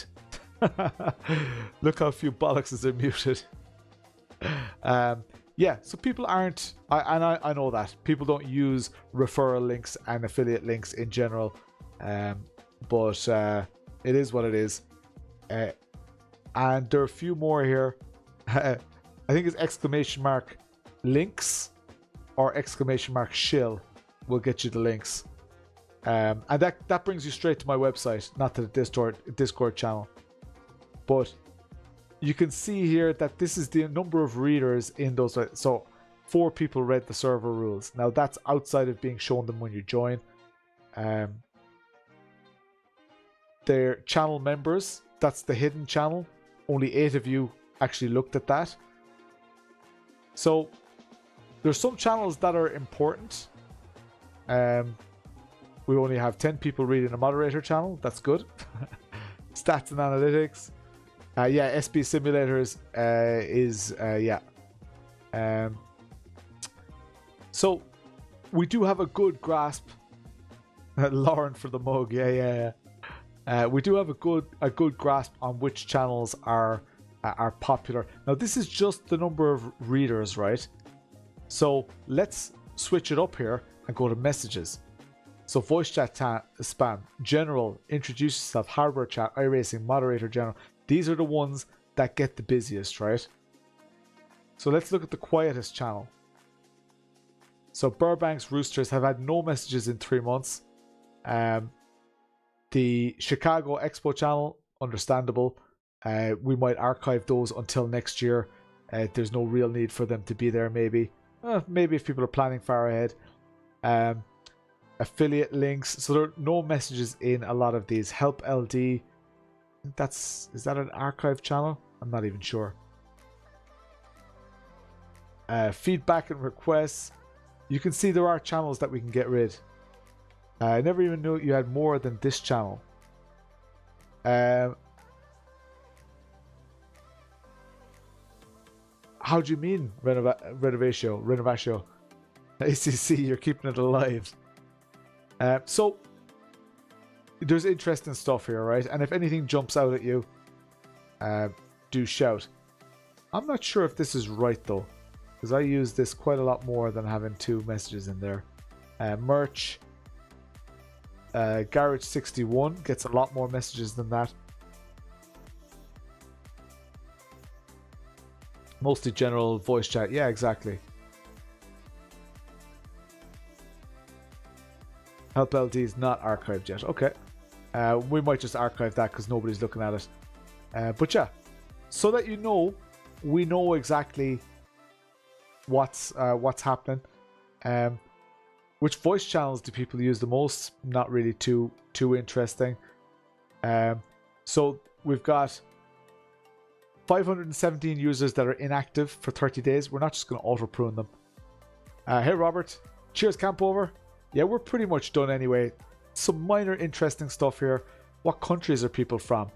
Look how few bollockses are muted. Yeah, so people aren't... I know that. People don't use referral links and affiliate links in general. But it is what it is. And there are a few more here. I think it's ! Links or ! Shill will get you the links. And that brings you straight to my website, not to the Discord channel. But you can see here that this is the number of readers in those. So 4 people read the server rules. Now that's outside of being shown them when you join. Their channel members, that's the hidden channel. Only 8 of you actually looked at that. So there's some channels that are important. We only have 10 people reading the moderator channel. That's good. Stats and analytics. Yeah, SB Simulators so we do have a good grasp. Lauren for the mug. Yeah. We do have a good grasp on which channels are popular. Now this is just the number of readers, right? So let's switch it up here and go to messages. So voice chat spam, general, introduce yourself, hardware chat, iRacing, moderator, general. These are the ones that get the busiest, right? So let's look at the quietest channel. So Burbank's Roosters have had no messages in 3 months. The Chicago Expo channel, understandable. We might archive those until next year. There's no real need for them to be there, maybe. Maybe if people are planning far ahead. Affiliate links. So there are no messages in a lot of these. Help LD. Is that an archive channel? I'm not even sure. Feedback and requests. You can see there are channels that we can get rid. I never even knew you had more than this channel. How do you mean Renovatio? ACC, you're keeping it alive. So there's interesting stuff here, right? And if anything jumps out at you, do shout. I'm not sure if this is right though, because I use this quite a lot more than having 2 messages in there. Merch. Garage 61 gets a lot more messages than that. Mostly general voice chat. Yeah, exactly. Help LD is not archived yet. Okay. We might just archive that because nobody's looking at it. But yeah, so that you know, we know exactly what's happening. Which voice channels do people use the most? Not really too interesting. So we've got 517 users that are inactive for 30 days. We're not just going to auto-prune them. Hey Robert, cheers camp over. Yeah, we're pretty much done anyway. Some minor interesting stuff here. What countries are people from?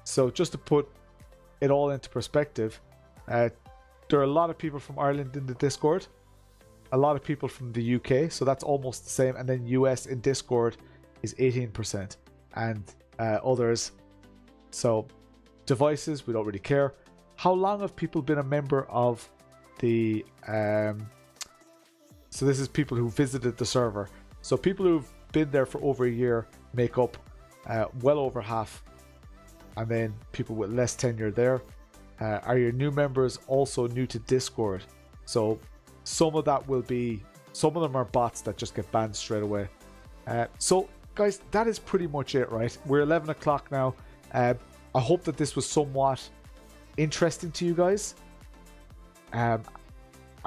So just to put it all into perspective, there are a lot of people from Ireland in the Discord. A lot of people from the UK, so that's almost the same. And then US in Discord is 18%. And others. So devices, we don't really care. How long have people been a member of the... So this is people who visited the server. So people who've been there for over a year make up well over half. And then people with less tenure there. Are your new members also new to Discord? So some of that will be... Some of them are bots that just get banned straight away. So guys, that is pretty much it, right? We're 11 o'clock now. I hope that this was somewhat interesting to you guys. And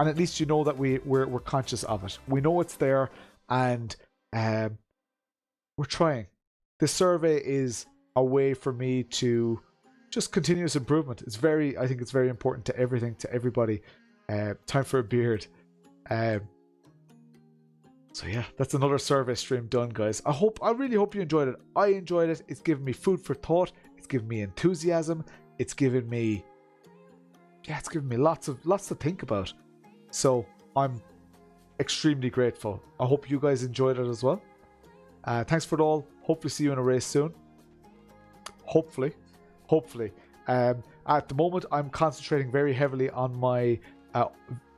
at least you know that we're conscious of it. We know it's there, and we're trying. This survey is a way for me to just continuous improvement. I think it's very important to everything, to everybody. Time for a beard. So yeah, that's another survey stream done, guys. I really hope you enjoyed it. I enjoyed it. It's given me food for thought. It's given me enthusiasm. It's given me lots to think about. So I'm extremely grateful. I hope you guys enjoyed it as well. Thanks for it all. Hopefully see you in a race soon. Hopefully. At the moment, I'm concentrating very heavily on my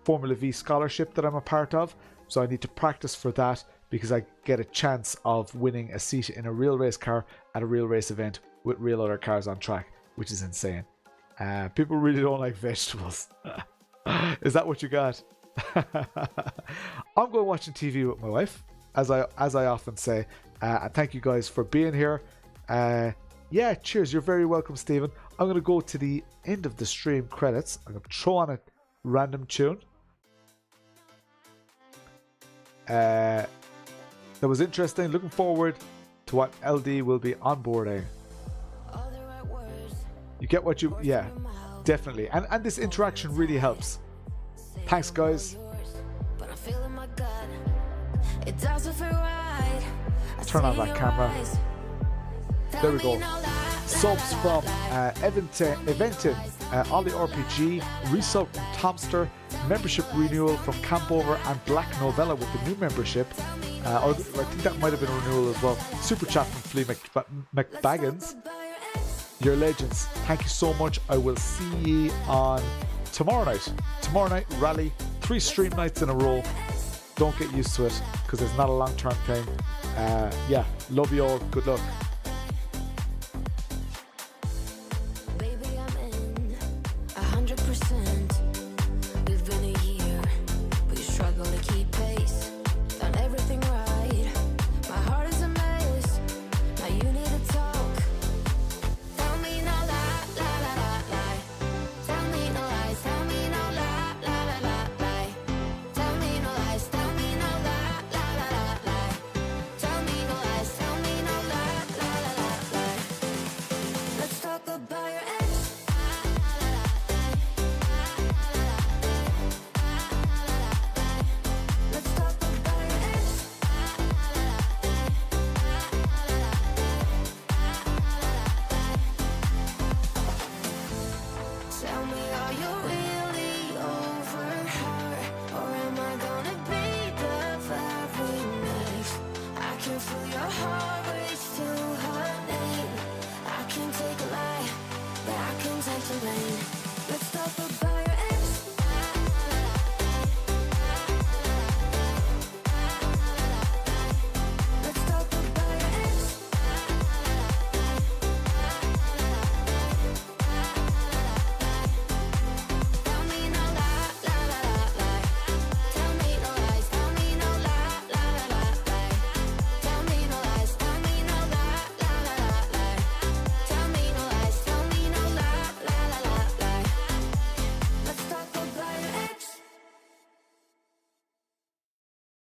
Formula V scholarship that I'm a part of. So I need to practice for that because I get a chance of winning a seat in a real race car at a real race event with real other cars on track, which is insane. People really don't like vegetables. Is that what you got? I'm going watching TV with my wife, as I often say. And thank you guys for being here. Yeah, cheers. You're very welcome, Stephen. I'm going to go to the end of the stream credits. I'm going to throw on a random tune. That was interesting. Looking forward to what LD will be onboarding. You get what you... Yeah, definitely. And this interaction really helps. Thanks, guys. It doesn't feel right. turn on that camera. There we go. Subs from Eventin, Ollie RPG, resub from Tomster, membership renewal from Campover, and Black Novella with the new membership. Or I think that might have been a renewal as well. Super chat from Flea McBaggins. You're legends. Thank you so much. I will see you on tomorrow night. Tomorrow night, rally. 3 stream nights in a row. Don't get used to it because it's not a long-term thing. Yeah, love you all. Good luck.